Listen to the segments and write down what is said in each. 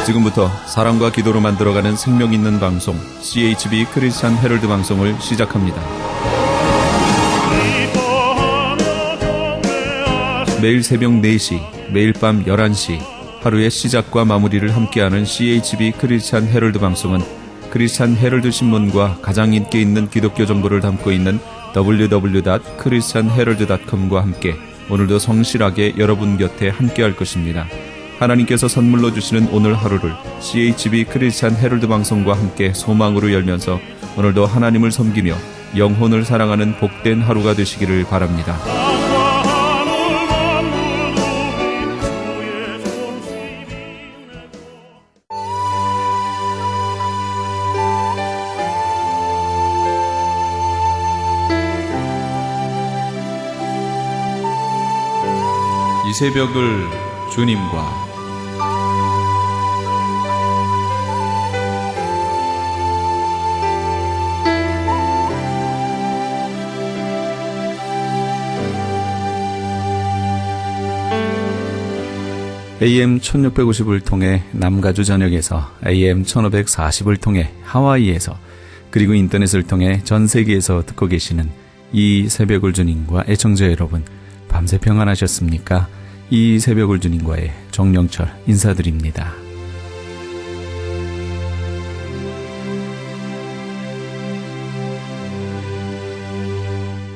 지금부터 사랑과 기도로 만들어가는 생명 있는 방송 CHB 크리스찬 헤럴드 방송을 시작합니다. 매일 새벽 4시, 매일 밤 11시 하루의 시작과 마무리를 함께하는 CHB 크리스찬 헤럴드 방송은 크리스찬 헤럴드 신문과 가장 인기 있는 기독교 정보를 담고 있는 www.christianherald.com과 함께 오늘도 성실하게 여러분 곁에 함께할 것입니다. 하나님께서 선물로 주시는 오늘 하루를 CHB 크리스찬 헤럴드 방송과 함께 소망으로 열면서 오늘도 하나님을 섬기며 영혼을 사랑하는 복된 하루가 되시기를 바랍니다. 이 새벽을 주님과 AM 1650을 통해 남가주 전역에서 AM 1540을 통해 하와이에서 그리고 인터넷을 통해 전 세계에서 듣고 계시는 이 새벽을 주님과 애청자 여러분, 밤새 평안하셨습니까? 이 새벽을 주님과의 정영철 인사드립니다.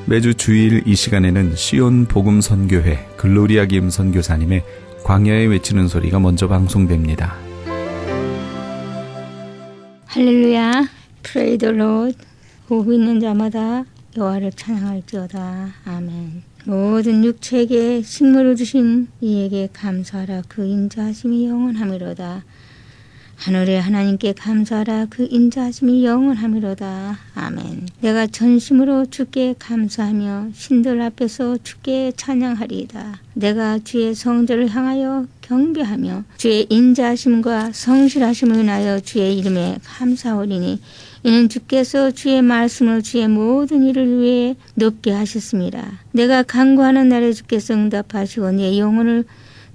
매주 주일 이 시간에는 시온 복음 선교회 글로리아 김 선교사님의 광야에 외치는 소리가 먼저 방송됩니다. 할렐루야, Pray the Lord. 호흡 있는 자마다 여호와를 찬양할지어다. 아멘. 모든 육체에게 식물을 주신 이에게 감사하라. 그 인자하심이 영원하미로다. 하늘의 하나님께 감사하라. 그 인자하심이 영원하미로다. 아멘. 내가 전심으로 주께 감사하며 신들 앞에서 주께 찬양하리이다. 내가 주의 성전을 향하여 경배하며 주의 인자하심과 성실하심을 인하여 주의 이름에 감사하오리니 이는 주께서 주의 말씀을 주의 모든 일을 위해 높게 하셨습니다. 내가 간구하는 날에 주께서 응답하시고 내 영혼을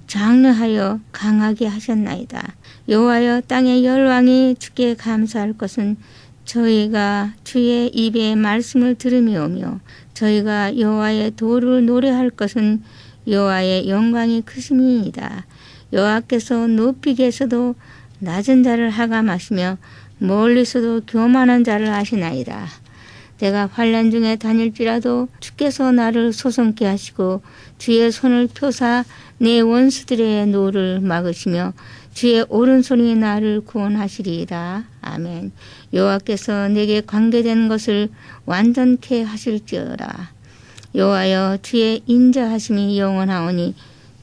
장려하여 강하게 하셨나이다. 여호와여, 땅의 열왕이 주께 감사할 것은 저희가 주의 입의 말씀을 들음이오며 저희가 여호와의 도를 노래할 것은 여호와의 영광이 크심이니이다. 여호와께서 높이 계셔도 낮은 자를 하감하시며 멀리서도 교만한 자를 아시나이다. 내가 환난 중에 다닐지라도 주께서 나를 소성케 하시고 주의 손을 펴사 내 원수들의 노를 막으시며 주의 오른손이 나를 구원하시리이다. 아멘. 여호와께서 내게 관계된 것을 완전케 하실지어다. 여호와여, 주의 인자하심이 영원하오니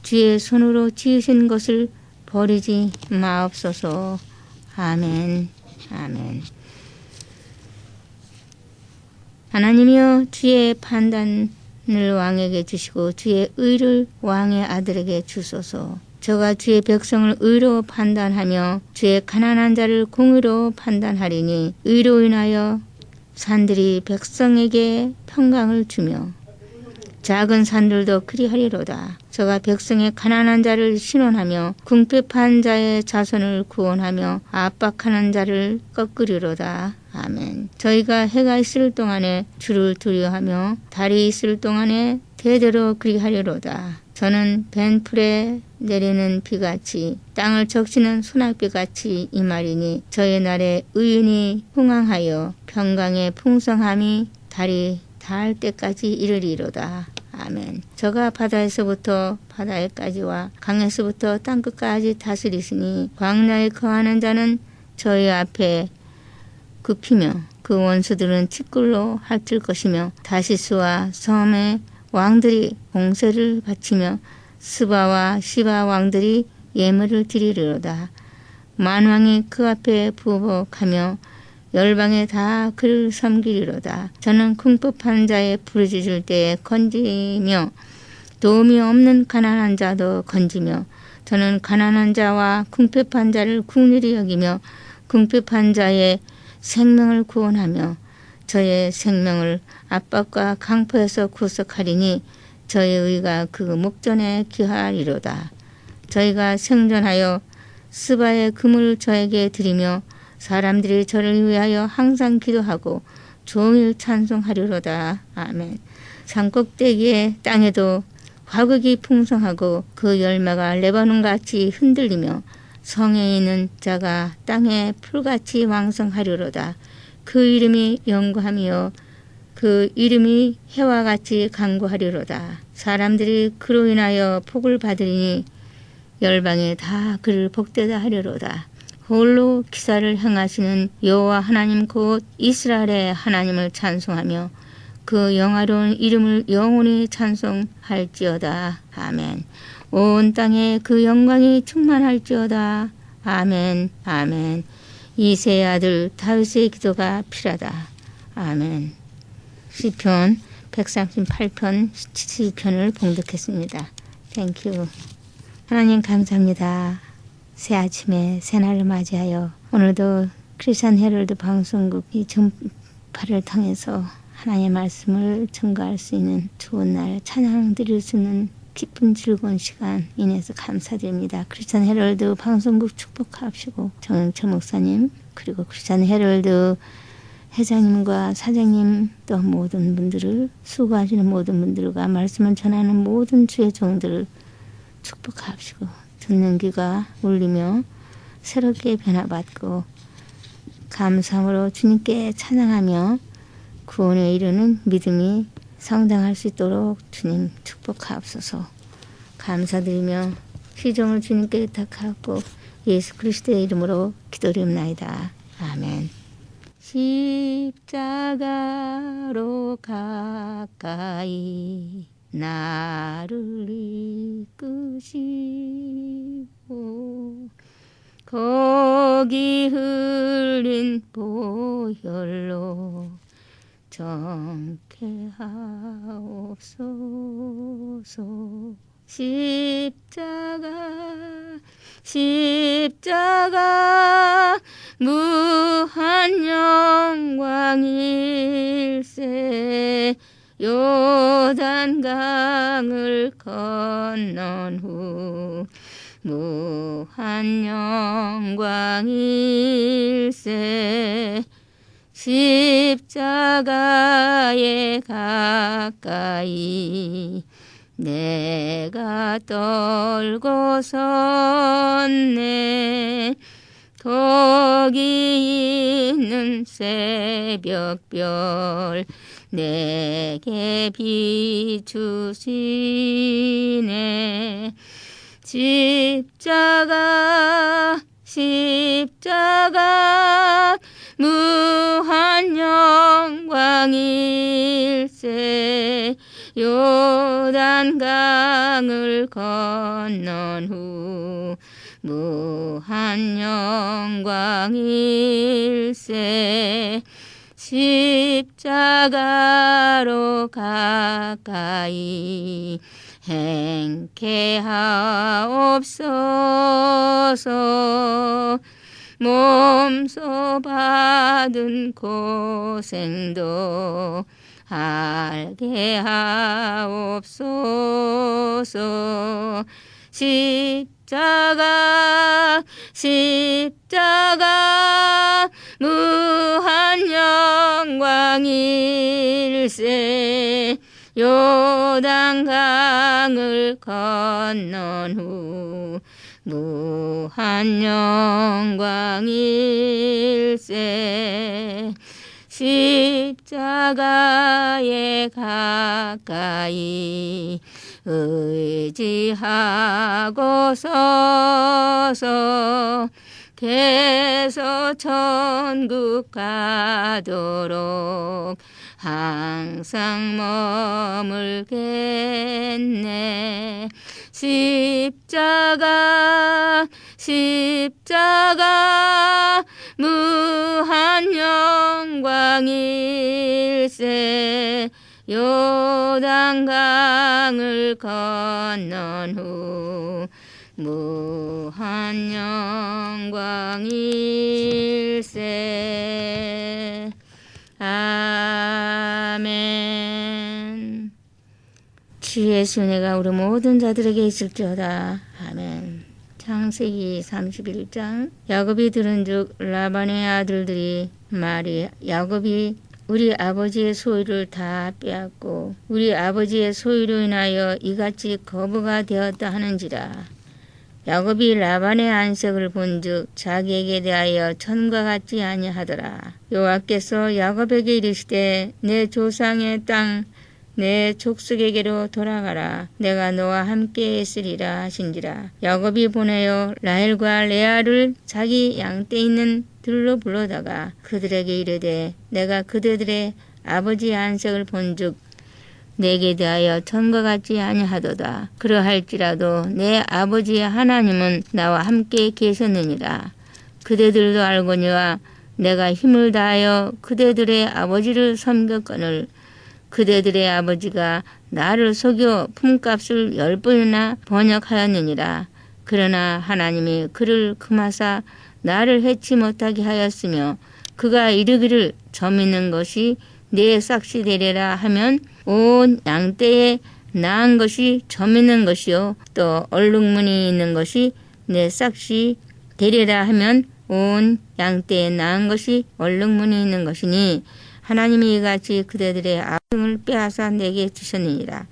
주의 손으로 지으신 것을 버리지 마옵소서. 아멘. 아멘. 하나님이여, 주의 판단을 왕에게 주시고 주의 의를 왕의 아들에게 주소서. 저가 주의 백성을 의로 판단하며 주의 가난한 자를 공의로 판단하리니 의로 인하여 산들이 백성에게 평강을 주며 작은 산들도 그리하리로다. 저가 백성의 가난한 자를 신원하며 궁핍한 자의 자손을 구원하며 압박하는 자를 꺾으리로다. 아멘. 저희가 해가 있을 동안에 주를 두려워하며 달이 있을 동안에 대대로 그리하리로다. 저는 벤풀에 내리는 비같이 땅을 적시는 소낙비같이 이 말이니 저의 날에 의인이 흥황하여 평강의 풍성함이 달이 닿을 때까지 이르리로다. 아멘. 저가 바다에서부터 바다에까지와 강에서부터 땅끝까지 다스리시니 광야에 거하는 자는 저희 앞에 굽히며 그 원수들은 티끌로 핥을 것이며 다시스와 섬의 왕들이 공세를 바치며 스바와 시바 왕들이 예물을 드리리로다. 만왕이 그 앞에 부복하며 열방에 다 그를 섬기리로다. 저는 궁핍한 자의 부르짖을 때에 건지며 도움이 없는 가난한 자도 건지며 저는 가난한 자와 궁핍한 자를 긍휼히 여기며 궁핍한 자의 생명을 구원하며 저의 생명을 압박과 강포에서 구속하리니 저의 의가 그 목전에 기하리로다. 저희가 생존하여 스바의 금을 저에게 드리며 사람들이 저를 위하여 항상 기도하고 종일 찬송하리로다. 아멘. 산꼭대기의 땅에도 화극이 풍성하고 그 열매가 레바논같이 흔들리며 성에 있는 자가 땅에 풀같이 왕성하리로다. 그 이름이 영구하며 그 이름이 해와 같이 강구하리로다. 사람들이 그로 인하여 복을 받으리니 열방에 다 그를 복되다 하리로다. 홀로 기사를 행하시는 여호와 하나님 곧 이스라엘의 하나님을 찬송하며 그 영화로운 이름을 영원히 찬송할지어다. 아멘. 온 땅에 그 영광이 충만할지어다. 아멘. 아멘. 이새의 아들 다윗의 기도가 필하다. 아멘. 시편 138편 7편을 봉독했습니다. 땡큐. 하나님 감사합니다. 새 아침에 새날을 맞이하여 오늘도 크리스천 헤럴드 방송국 이 전파를 통해서 하나님의 말씀을 증거할 수 있는 좋은 날 찬양 드릴 수 있는 기쁜 즐거운 시간 인해서 감사드립니다. 크리스천 헤럴드 방송국 축복하시고 정영철 목사님 그리고 크리스천 헤럴드 회장님과 사장님 또 모든 분들을 수고하시는 모든 분들과 말씀을 전하는 모든 주의 종들을 축복하시고 듣는 귀가 울리며 새롭게 변화받고 감사함으로 주님께 찬양하며 구원에 이르는 믿음이 성장할 수 있도록 주님 축복하옵소서. 감사드리며 시종을 주님께 부탁하고 예수 그리스도의 이름으로 기도드립나이다. 아멘. 십자가로 가까이 나를 이끄시고 거기 흘린 보혈로 정케 하옵소서. 십자가 무한 영광일세. 요단강을 건넌 후 무한 영광일세. 십자가에 가까이 내가 떨고 섰네. 거기 있는 새벽별 내게 비추시네. 십자가 무한 영광일세. 요단강을 건넌 후 무한 영광일세. 십자가로 가까이 행케 하옵소서. 몸소 받은 고생도 알게 하옵소서. 십자가 무한 영광일세. 요단강을 건넌 후 무한 영광일세. 십자가에 가까이 의지하고 서서 계속 천국 가도록 항상 머물겠네. 십자가 무한 영광일세. 요단강을 건넌 후 무한 영광일세. 아멘. 주 예수 은혜가 우리 모든 자들에게 있을지어다. 아멘. 자, 창세기 31장. 야곱이 들은즉 라반의 아들들이 말이 야곱이 우리 아버지의 소유를 다 빼앗고 우리 아버지의 소유로 인하여 이같이 거부가 되었다 하는지라. 야곱이 라반의 안색을 본즉 자기에게 대하여 천과 같지 아니하더라. 여호와께서 야곱에게 이르시되 내 조상의 땅 내 족속에게로 돌아가라. 내가 너와 함께 있으리라 하신지라. 야곱이 보내어 라헬과 레아를 자기 양떼 있는 들로 불러다가 그들에게 이르되 내가 그들의 아버지의 안색을 본즉 내게 대하여 천과 같지 아니하도다. 그러할지라도 내 아버지의 하나님은 나와 함께 계셨느니라. 그대들도 알거니와 내가 힘을 다하여 그대들의 아버지를 섬겼거늘 그대들의 아버지가 나를 속여 품값을 10번이나 번역하였느니라. 그러나 하나님이 그를 금하사 나를 해치 못하게 하였으며 그가 이르기를 점 있는 것이 내 싹시 되리라 하면 온 양떼에 나은 것이 점 있는 것이요 또 얼룩무늬 있는 것이 내 싹시 되리라 하면 온 양떼에 나은 것이 얼룩무늬 있는 것이니 하나님이 이같이 그대들의 아흥을 빼앗아 내게 주셨느니라.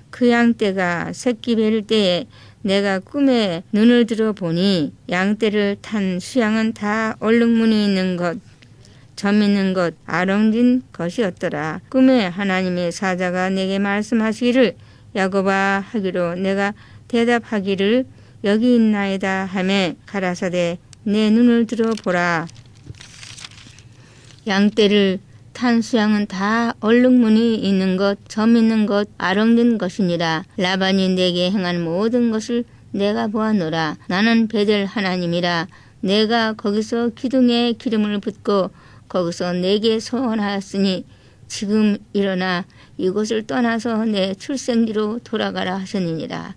그 양떼가 새끼 뵐 때에 내가 꿈에 눈을 들어 보니 양떼를 탄 수양은 다 얼룩무늬 있는 것, 점 있는 것, 아롱진 것이었더라. 꿈에 하나님의 사자가 내게 말씀하시기를 야곱아 하기로 내가 대답하기를 여기 있나이다 하매 가라사대 내 눈을 들어 보라. 양떼를 탄 수양은 다 얼룩무늬 있는 것, 점 있는 것, 아롱든 것이니라. 라반이 내게 행한 모든 것을 내가 보았노라. 나는 베델 하나님이라. 내가 거기서 기둥에 기름을 붓고 거기서 내게 소원하였으니 지금 일어나 이곳을 떠나서 내 출생지로 돌아가라 하셨느니라.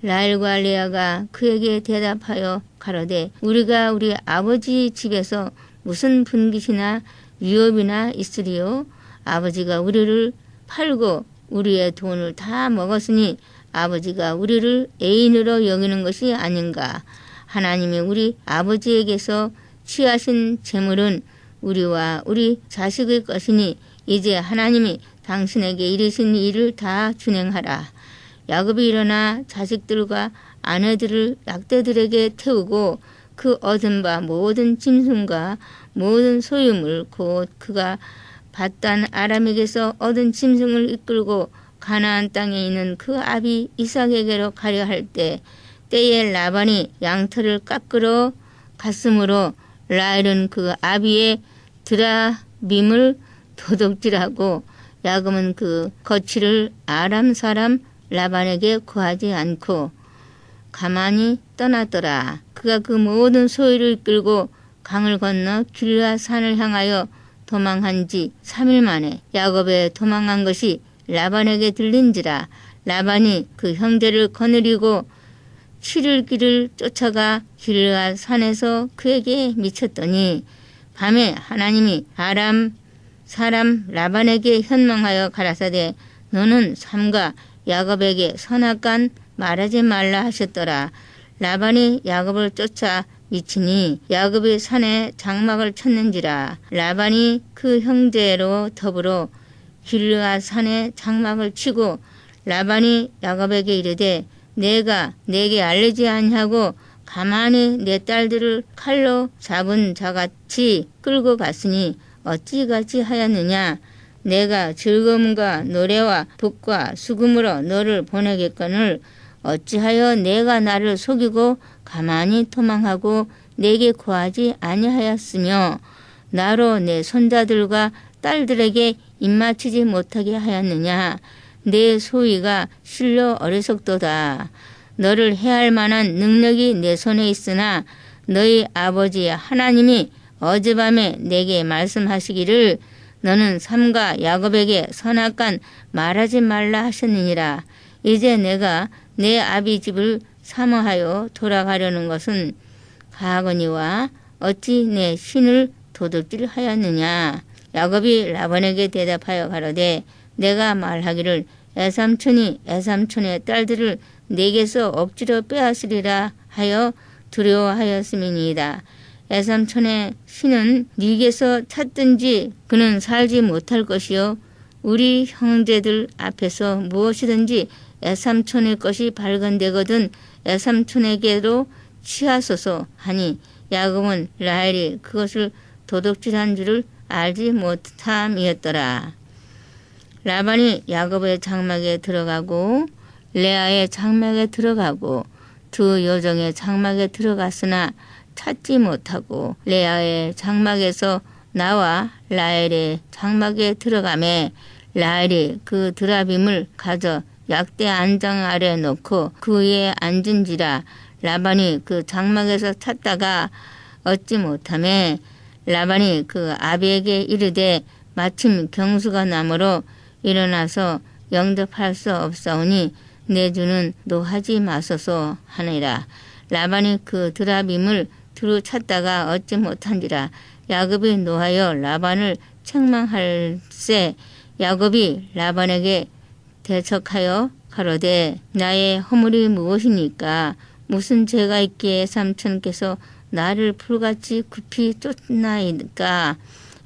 라헬과 레아가 그에게 대답하여 가로되 우리가 우리 아버지 집에서 무슨 분깃이나 유업이나 있으리요. 아버지가 우리를 팔고 우리의 돈을 다 먹었으니 아버지가 우리를 애인으로 여기는 것이 아닌가. 하나님이 우리 아버지에게서 취하신 재물은 우리와 우리 자식의 것이니 이제 하나님이 당신에게 이르신 일을 다 준행하라. 야곱이 일어나 자식들과 아내들을 약대들에게 태우고 그 얻은 바 모든 짐승과 모든 소유물 곧 그가 밧단 아람에게서 얻은 짐승을 이끌고 가나안 땅에 있는 그 아비 이삭에게로 가려 할 때에 라반이 양털을 깎으러 갔으므로 라헬은 그 아비의 드라밈을 도둑질하고 야곱은 그 거취를 아람 사람 라반에게 구하지 않고 가만히 떠났더라. 그가 그 모든 소유를 이끌고 강을 건너 길르앗 산을 향하여 도망한 지 3일 만에 야곱의 도망한 것이 라반에게 들린지라. 라반이 그 형제를 거느리고 7일 길을 쫓아가 길르앗 산에서 그에게 미쳤더니 밤에 하나님이 아람 사람 라반에게 현망하여 가라사대 너는 삼가 야곱에게 선악간 말하지 말라 하셨더라. 라반이 야곱을 쫓아 미치니 야곱이 산에 장막을 쳤는지라. 라반이 그 형제로 더불어 길르앗 산에 장막을 치고 라반이 야곱에게 이르되 내가 내게 알리지 아니하고 가만히 내 딸들을 칼로 잡은 자같이 끌고 갔으니 어찌같이 하였느냐. 내가 즐거움과 노래와 북과 수금으로 너를 보내겠거늘 어찌하여 내가 나를 속이고 가만히 도망하고 내게 구하지 아니하였으며 나로 내 손자들과 딸들에게 입맞추지 못하게 하였느냐. 내 소위가 실로 어리석도다. 너를 해할 만한 능력이 내 손에 있으나 너희 아버지 하나님이 어젯밤에 내게 말씀하시기를 너는 삼가 야곱에게 선악간 말하지 말라 하셨느니라. 이제 내가 내 아비 집을 사모하여 돌아가려는 것은 가거니와 어찌 내 신을 도둑질하였느냐. 야곱이 라반에게 대답하여 가로되 내가 말하기를 애삼촌이 애삼촌의 딸들을 내게서 억지로 빼앗으리라 하여 두려워하였음이니이다. 애삼촌의 신은 네게서 찾든지 그는 살지 못할 것이요 우리 형제들 앞에서 무엇이든지 애삼촌의 것이 발견되거든 애삼촌에게로 취하소서 하니 야곱은 라헬이 그것을 도둑질한 줄을 알지 못함이었더라. 라반이 야곱의 장막에 들어가고 레아의 장막에 들어가고 두 여종의 장막에 들어갔으나 찾지 못하고 레아의 장막에서 나와 라헬의 장막에 들어가매 라헬이 그 드라빔을 가져 약대 안장 아래 놓고 그 위에 앉은지라 라반이 그 장막에서 찾다가 얻지 못하매 라반이 그 아비에게 이르되 마침 경수가 나므로 일어나서 영접할 수 없사오니 내 주는 노하지 마소서 하니라. 라반이 그 드라빔을 두루 찾다가 얻지 못한지라. 야곱이 노하여 라반을 책망할세 야곱이 라반에게 대척하여 가로되 나의 허물이 무엇이니까 무슨 죄가 있기에 삼촌께서 나를 풀같이 급히 쫓나이까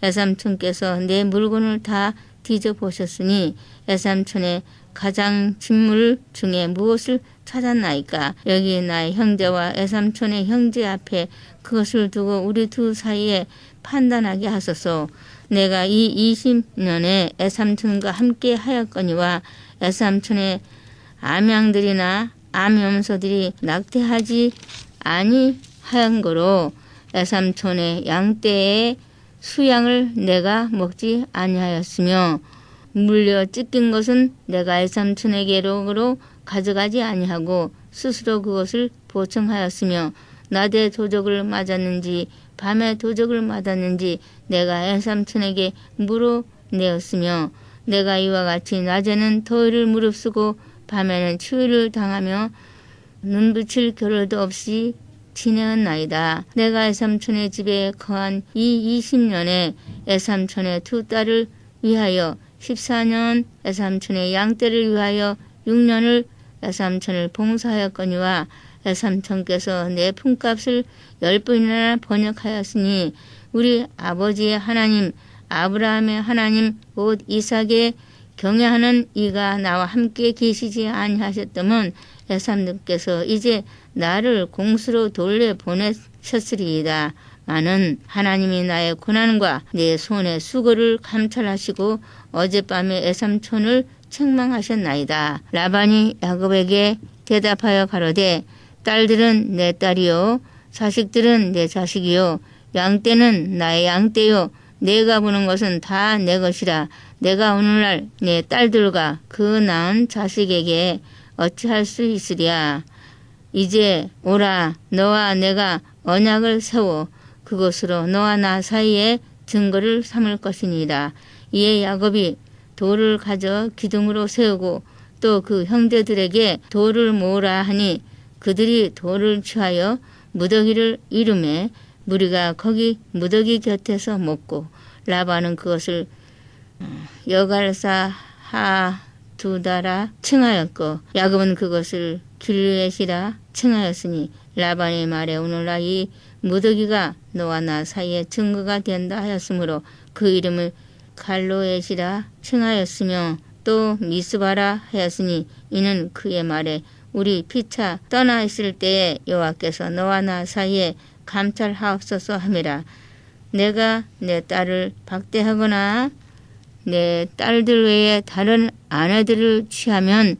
애삼촌께서 내 물건을 다 뒤져보셨으니 애삼촌의 가장 진물 중에 무엇을 찾았나이까 여기 나의 형제와 애삼촌의 형제 앞에 그것을 두고 우리 두 사이에 판단하게 하소서. 내가 이 20년에 애삼촌과 함께 하였거니와 애삼촌의 암양들이나 암염소들이 낙태하지 아니하연 거로 애삼촌의 양떼의 수양을 내가 먹지 아니하였으며 물려 찢긴 것은 내가 애삼촌에게로 가져가지 아니하고 스스로 그것을 보충하였으며 낮에 도적을 맞았는지 밤에 도적을 맞았는지 내가 애삼촌에게 물어내었으며 내가 이와 같이 낮에는 더위를 무릅쓰고 밤에는 추위를 당하며 눈붙일 겨를도 없이 지내었나이다. 내가 애삼촌의 집에 거한 이 20년에 애삼촌의 두 딸을 위하여 14년 애삼촌의 양떼를 위하여 6년을 애삼촌을 봉사하였거니와 애삼촌께서 내 품값을 10번이나 번역하였으니 우리 아버지의 하나님 아브라함의 하나님 곧 이삭의 경외하는 이가 나와 함께 계시지 아니하셨다면 애삼님께서 이제 나를 공수로 돌려보내셨으리이다. 나는 하나님이 나의 고난과 내 손의 수고를 감찰하시고 어젯밤에 애삼촌을 책망하셨나이다. 라반이 야곱에게 대답하여 가로되 딸들은 내 딸이요 자식들은 내 자식이요 양떼는 나의 양떼요 내가 보는 것은 다 내 것이라. 내가 오늘날 내 딸들과 그 낳은 자식에게 어찌할 수 있으랴. 이제 오라 너와 내가 언약을 세워 그것으로 너와 나 사이에 증거를 삼을 것이니라. 이에 야곱이 돌을 가져 기둥으로 세우고 또 그 형제들에게 돌을 모으라 하니 그들이 돌을 취하여 무더기를 이루매 무리가 거기 무더기 곁에서 먹고 라반은 그것을 여갈사 하두다라 칭하였고 야곱은 그것을 길르엣이라 칭하였으니 라반의 말에 오늘날 이 무더기가 너와 나 사이에 증거가 된다 하였으므로 그 이름을 갈로엣이라 칭하였으며 또 미스바라 하였으니 이는 그의 말에 우리 피차 떠나 있을 때에 여호와께서 너와 나 사이에 감찰하옵소서 함이라. 내가 내 딸을 박대하거나 내 딸들 외에 다른 아내들을 취하면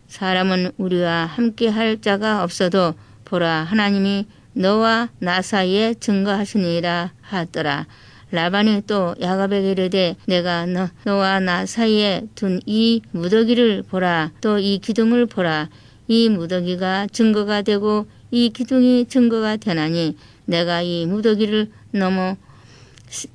사람은 우리와 함께 할 자가 없어도 보라 하나님이 너와 나 사이에 증거하시니라 하더라. 라반이 또 야곱에게 이르되 내가 너와 나 사이에 둔 이 무더기를 보라. 또 이 기둥을 보라. 이 무더기가 증거가 되고 이 기둥이 증거가 되나니 내가 이 무더기를 넘어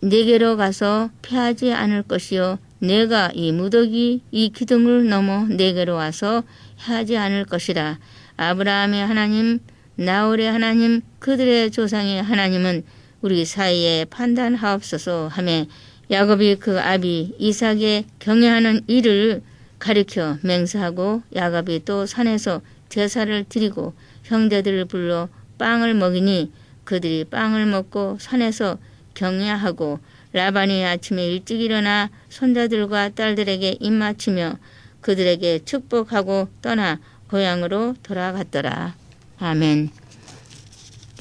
네게로 가서 패하지 않을 것이요 내가 이 무더기 이 기둥을 넘어 네게로 와서 해하지 않을 것이라. 아브라함의 하나님 나홀의 하나님 그들의 조상의 하나님은 우리 사이에 판단하옵소서 하며 야곱이 그 아비 이삭의 경외하는 일을 가리켜 맹세하고 야곱이 또 산에서 제사를 드리고 형제들을 불러 빵을 먹이니 그들이 빵을 먹고 산에서 경야하고 라반이 아침에 일찍 일어나 손자들과 딸들에게 입맞추며 그들에게 축복하고 떠나 고향으로 돌아갔더라. 아멘.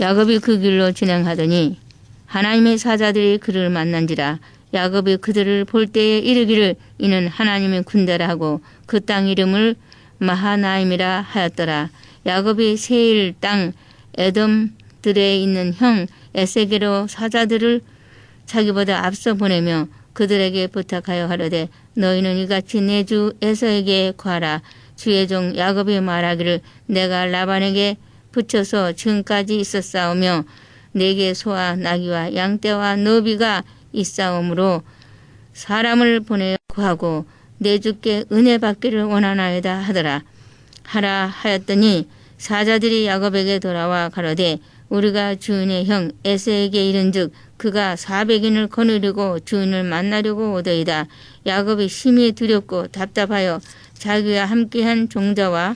야곱이 그 길로 진행하더니 하나님의 사자들이 그를 만난지라. 야곱이 그들을 볼 때에 이르기를 이는 하나님의 군대라 하고 그 땅 이름을 마하나임이라 하였더라. 야곱이 세일 땅 에돔들에 있는 형 에세게로 사자들을 자기보다 앞서 보내며 그들에게 부탁하여 하려되 너희는 이같이 내 주 에서에게 구하라. 주의 종 야곱이 말하기를 내가 라반에게 붙여서 지금까지 있었사오며 내게 소와 나귀와 양떼와 너비가 있사오므로 사람을 보내 구하고 내 주께 은혜 받기를 원하나이다 하더라. 하라 하였더니 사자들이 야곱에게 돌아와 가로되 우리가 주인의 형 에서에게 이른즉 그가 400인을 거느리고 주인을 만나려고 오더이다. 야곱이 심히 두렵고 답답하여 자기와 함께한 종자와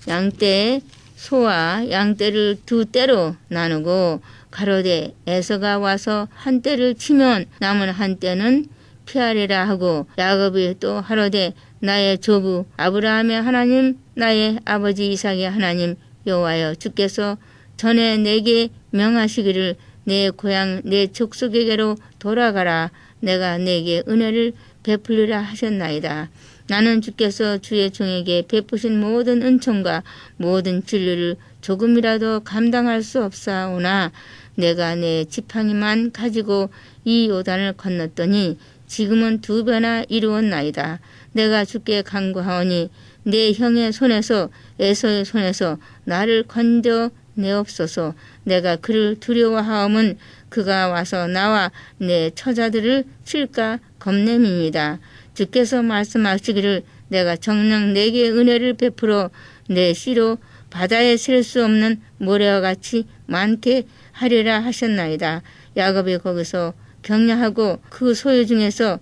양떼의 소와 양떼를 두 떼로 나누고 가로되 에서가 와서 한 떼를 치면 남은 한 떼는 피하리라 하고 야곱이 또 하로되 나의 조부 아브라함의 하나님 나의 아버지 이삭의 하나님 여호와여 주께서 전에 내게 명하시기를 내 고향 내 족속에게로 돌아가라. 내가 내게 은혜를 베풀리라 하셨나이다. 나는 주께서 주의 종에게 베푸신 모든 은총과 모든 진리를 조금이라도 감당할 수 없사오나 내가 내 지팡이만 가지고 이 요단을 건넜더니 지금은 2배나 이루었나이다. 내가 주께 간구하오니 내 형의 손에서 에서의 손에서 나를 건져 내옵소서. 내가 그를 두려워하옴은 그가 와서 나와 내 처자들을 칠까 겁냄입니다. 주께서 말씀하시기를 내가 정녕 내게 은혜를 베풀어 내 씨로 바다에 셀 수 없는 모래와 같이 많게 하리라 하셨나이다. 야곱이 거기서 격려하고 그 소유 중에서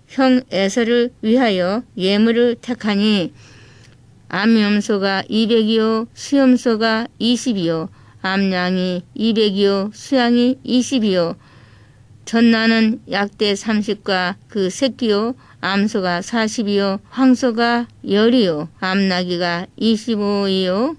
형 에서를 위하여 예물을 택하니 암염소가 200이요 수염소가 20이요 암양이 200이요 수양이 20이요 전나는 약대 30과 그 새끼요 암소가 40이요 황소가 10이요 암나귀가 25이요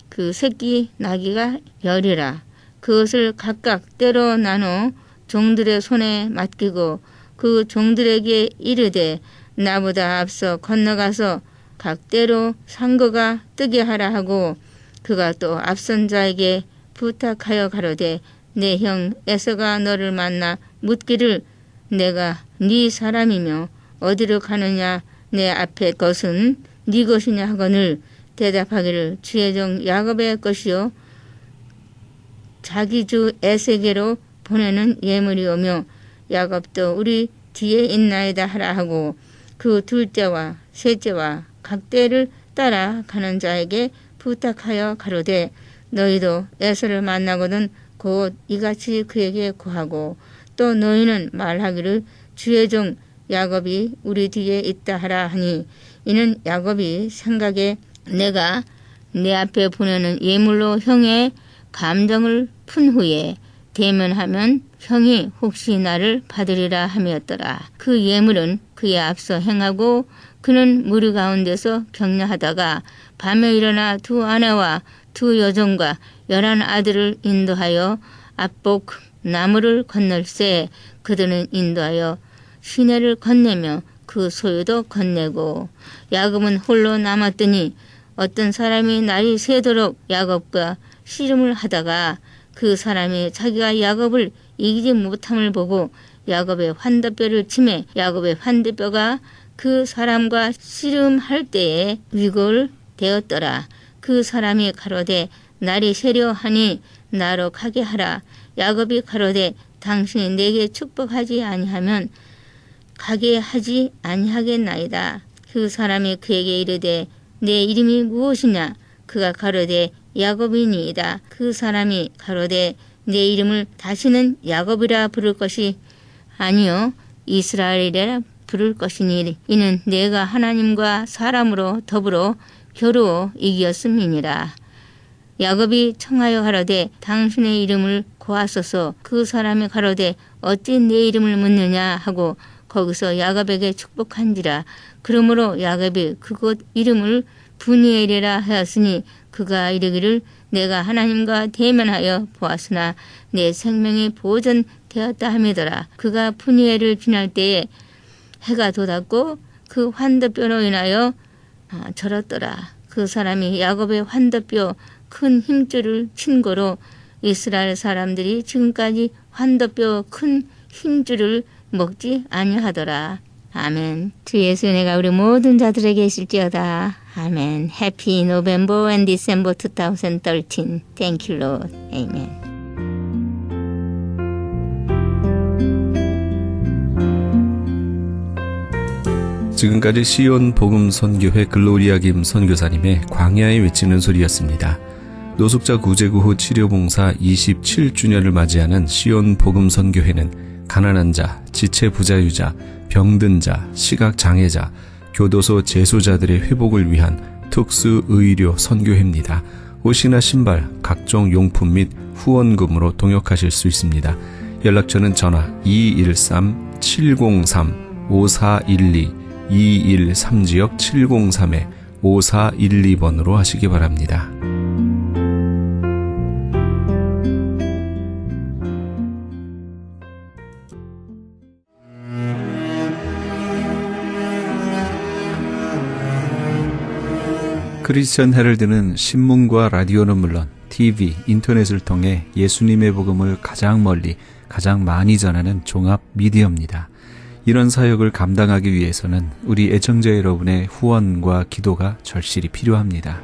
그 새끼 나귀가 10이라. 그것을 각각 때로 나눠 종들의 손에 맡기고 그 종들에게 이르되 나보다 앞서 건너가서 각 때로 상거가 뜨게 하라 하고 그가 또 앞선 자에게 부탁하여 가로되 내 형 에서가 너를 만나 묻기를 내가 네 사람이며 어디로 가느냐 내 앞에 것은 네 것이냐 하거늘 대답하기를 주의 종 야곱의 것이요 자기 주 에세게로 보내는 예물이오며 야곱도 우리 뒤에 있나이다 하라 하고 그 둘째와 셋째와 각 때를 따라 가는 자에게 부탁하여 가로되 너희도 에서를 만나거든 곧 이같이 그에게 구하고 또 너희는 말하기를 주의 종 야곱이 우리 뒤에 있다 하라 하니 이는 야곱이 생각에 내가 내 앞에 보내는 예물로 형의 감정을 푼 후에 대면하면 형이 혹시 나를 받으리라 함이었더라. 그 예물은 그의 앞서 행하고 그는 무리 가운데서 격려하다가 밤에 일어나 2 아내와 2 여종과 11 아들을 인도하여 압복 나무를 건널새 그들은 인도하여 시내를 건네며 그 소유도 건네고 야곱은 홀로 남았더니 어떤 사람이 날이 새도록 야곱과 씨름을 하다가 그 사람이 자기가 야곱을 이기지 못함을 보고 야곱의 환다뼈를 치매 야곱의 환다뼈가 그 사람과 씨름할 때에 위골되었더라. 그 사람이 가로되 날이 새려 하니 나로 가게 하라. 야곱이 가로되 당신이 내게 축복하지 아니하면 가게 하지 아니하겠나이다. 그 사람이 그에게 이르되 내 이름이 무엇이냐? 그가 가로되 야곱이니이다. 그 사람이 가로되 내 이름을 다시는 야곱이라 부를 것이 아니요 이스라엘이라 부를 것이니 이는 내가 하나님과 사람으로 더불어 겨루어 이기었음이니라. 야곱이 청하여 가로되 당신의 이름을 고하소서. 그 사람이 가로되 어찌 내 이름을 묻느냐 하고 거기서 야곱에게 축복한지라. 그러므로 야곱이 그곳 이름을 브니엘이라 하였으니 그가 이르기를 내가 하나님과 대면하여 보았으나 내 생명이 보존되었다 함이더라. 그가 브니엘을 지날 때에 해가 돋았고 그 환더뼈로 인하여 절었더라. 그 사람이 야곱의 환더뼈 큰 힘줄을 친 거로 이스라엘 사람들이 지금까지 환더뼈 큰 힘줄을 먹지 아니하더라. 아멘. 주 예수 은혜가 우리 모든 자들에게 있을지어다. 아멘. Happy November and December 2013. Thank you, Lord. Amen. 지금까지 시온 복음 선교회 글로리아 김 선교사님의 광야에 외치는 소리였습니다. 노숙자 구제구호 치료봉사 27주년을 맞이하는 시온 복음 선교회는 가난한 자, 지체 부자유자, 병든 자, 시각장애자, 교도소 재소자들의 회복을 위한 특수 의료 선교회입니다. 옷이나 신발, 각종 용품 및 후원금으로 동역하실 수 있습니다. 연락처는 전화 213-703-5412 213지역 703에 5412번으로 하시기 바랍니다. 크리스천 헤럴드는 신문과 라디오는 물론 TV, 인터넷을 통해 예수님의 복음을 가장 멀리, 가장 많이 전하는 종합 미디어입니다. 이런 사역을 감당하기 위해서는 우리 애청자 여러분의 후원과 기도가 절실히 필요합니다.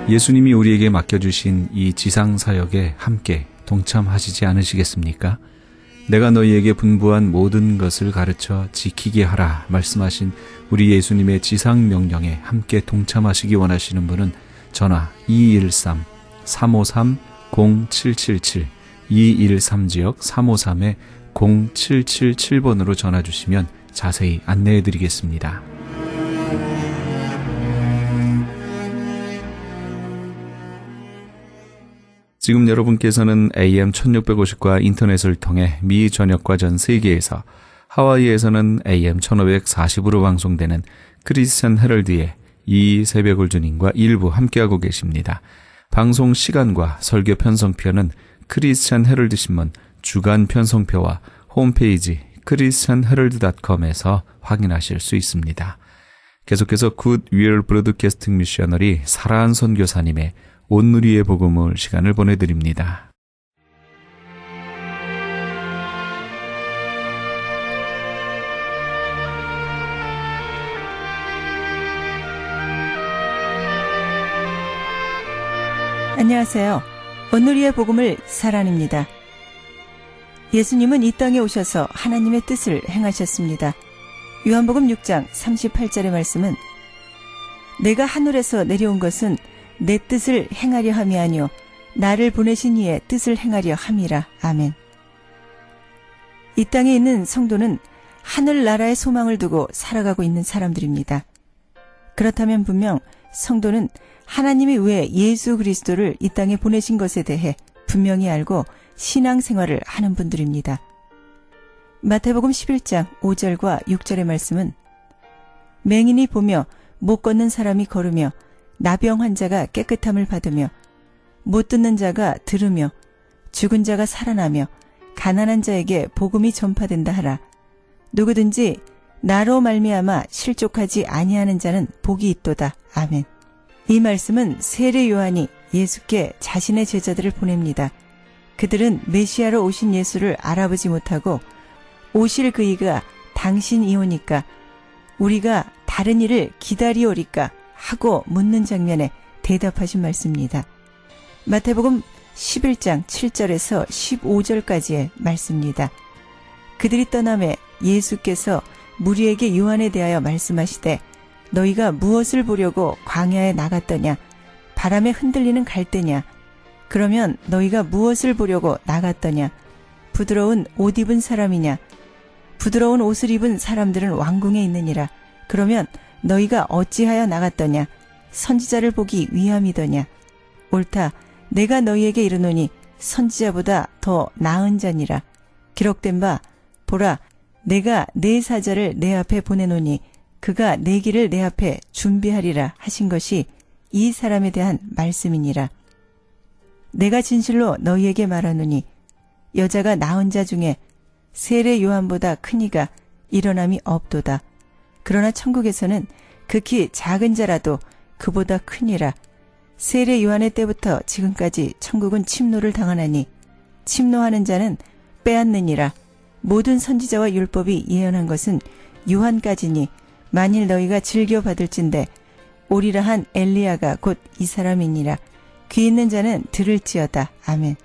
예수님이 우리에게 맡겨주신 이 지상사역에 함께 동참하시지 않으시겠습니까? 내가 너희에게 분부한 모든 것을 가르쳐 지키게 하라 말씀하신 우리 예수님의 지상명령에 함께 동참하시기 원하시는 분은 전화 213-353-0777 213지역 353에 0777번으로 전화 주시면 자세히 안내해 드리겠습니다. 지금 여러분께서는 AM 1650과 인터넷을 통해 미 전역과 전 세계에서 하와이에서는 AM 1540으로 방송되는 크리스천 헤럴드의 이 새벽을 주님과 일부 함께하고 계십니다. 방송 시간과 설교 편성표는 크리스천 헤럴드 신문 주간 편성표와 홈페이지 christianherald.com에서 확인하실 수 있습니다. 계속해서 굿 위얼 브로드캐스팅 미셔너리 사라한 선교사님의 온누리의 복음을 시간을 보내드립니다. 안녕하세요. 온누리의 복음을 사란입니다. 예수님은 이 땅에 오셔서 하나님의 뜻을 행하셨습니다. 요한복음 6장 38절의 말씀은 내가 하늘에서 내려온 것은 내 뜻을 행하려 함이 아니요 나를 보내신 이의 뜻을 행하려 함이라. 아멘. 이 땅에 있는 성도는 하늘나라의 소망을 두고 살아가고 있는 사람들입니다. 그렇다면 분명 성도는 하나님이 왜 예수 그리스도를 이 땅에 보내신 것에 대해 분명히 알고 신앙생활을 하는 분들입니다. 마태복음 11장 5절과 6절의 말씀은 맹인이 보며 못 걷는 사람이 걸으며 나병 환자가 깨끗함을 받으며 못 듣는 자가 들으며 죽은 자가 살아나며 가난한 자에게 복음이 전파된다 하라. 누구든지 나로 말미암아 실족하지 아니하는 자는 복이 있도다. 아멘. 이 말씀은 세례 요한이 예수께 자신의 제자들을 보냅니다. 그들은 메시아로 오신 예수를 알아보지 못하고 오실 그이가 당신이 오니까 우리가 다른 이를 기다리오리까 하고 묻는 장면에 대답하신 말씀입니다. 마태복음 11장 7절에서 15절까지의 말씀입니다. 그들이 떠남에 예수께서 무리에게 요한에 대하여 말씀하시되 너희가 무엇을 보려고 광야에 나갔더냐? 바람에 흔들리는 갈대냐? 그러면 너희가 무엇을 보려고 나갔더냐? 부드러운 옷 입은 사람이냐? 부드러운 옷을 입은 사람들은 왕궁에 있느니라. 그러면 너희가 어찌하여 나갔더냐? 선지자를 보기 위함이더냐. 옳다. 내가 너희에게 이르노니 선지자보다 더 나은 자니라. 기록된 바 보라 내가 내 사자를 내 앞에 보내노니 그가 내 길을 내 앞에 준비하리라 하신 것이 이 사람에 대한 말씀이니라. 내가 진실로 너희에게 말하노니 여자가 낳은 자 중에 세례 요한보다 큰 이가 일어남이 없도다. 그러나 천국에서는 극히 작은 자라도 그보다 크니라. 세례 요한의 때부터 지금까지 천국은 침노를 당하나니 침노하는 자는 빼앗느니라. 모든 선지자와 율법이 예언한 것은 요한까지니 만일 너희가 즐겨 받을진대 오리라 한 엘리야가 곧 이 사람이니라. 귀 있는 자는 들을지어다. 아멘.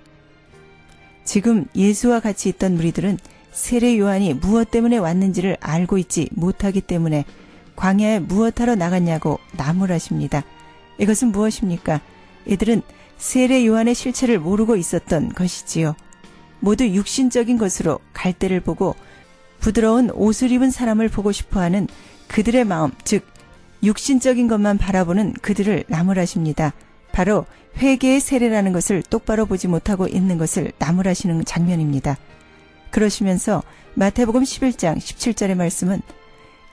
지금 예수와 같이 있던 무리들은 세례 요한이 무엇 때문에 왔는지를 알고 있지 못하기 때문에 광야에 무엇하러 나갔냐고 나무라십니다. 이것은 무엇입니까? 이들은 세례 요한의 실체를 모르고 있었던 것이지요. 모두 육신적인 것으로 갈대를 보고 부드러운 옷을 입은 사람을 보고 싶어하는 그들의 마음, 즉 육신적인 것만 바라보는 그들을 나무라십니다. 바로 회개의 세례라는 것을 똑바로 보지 못하고 있는 것을 나무라시는 장면입니다. 그러시면서 마태복음 11장 17절의 말씀은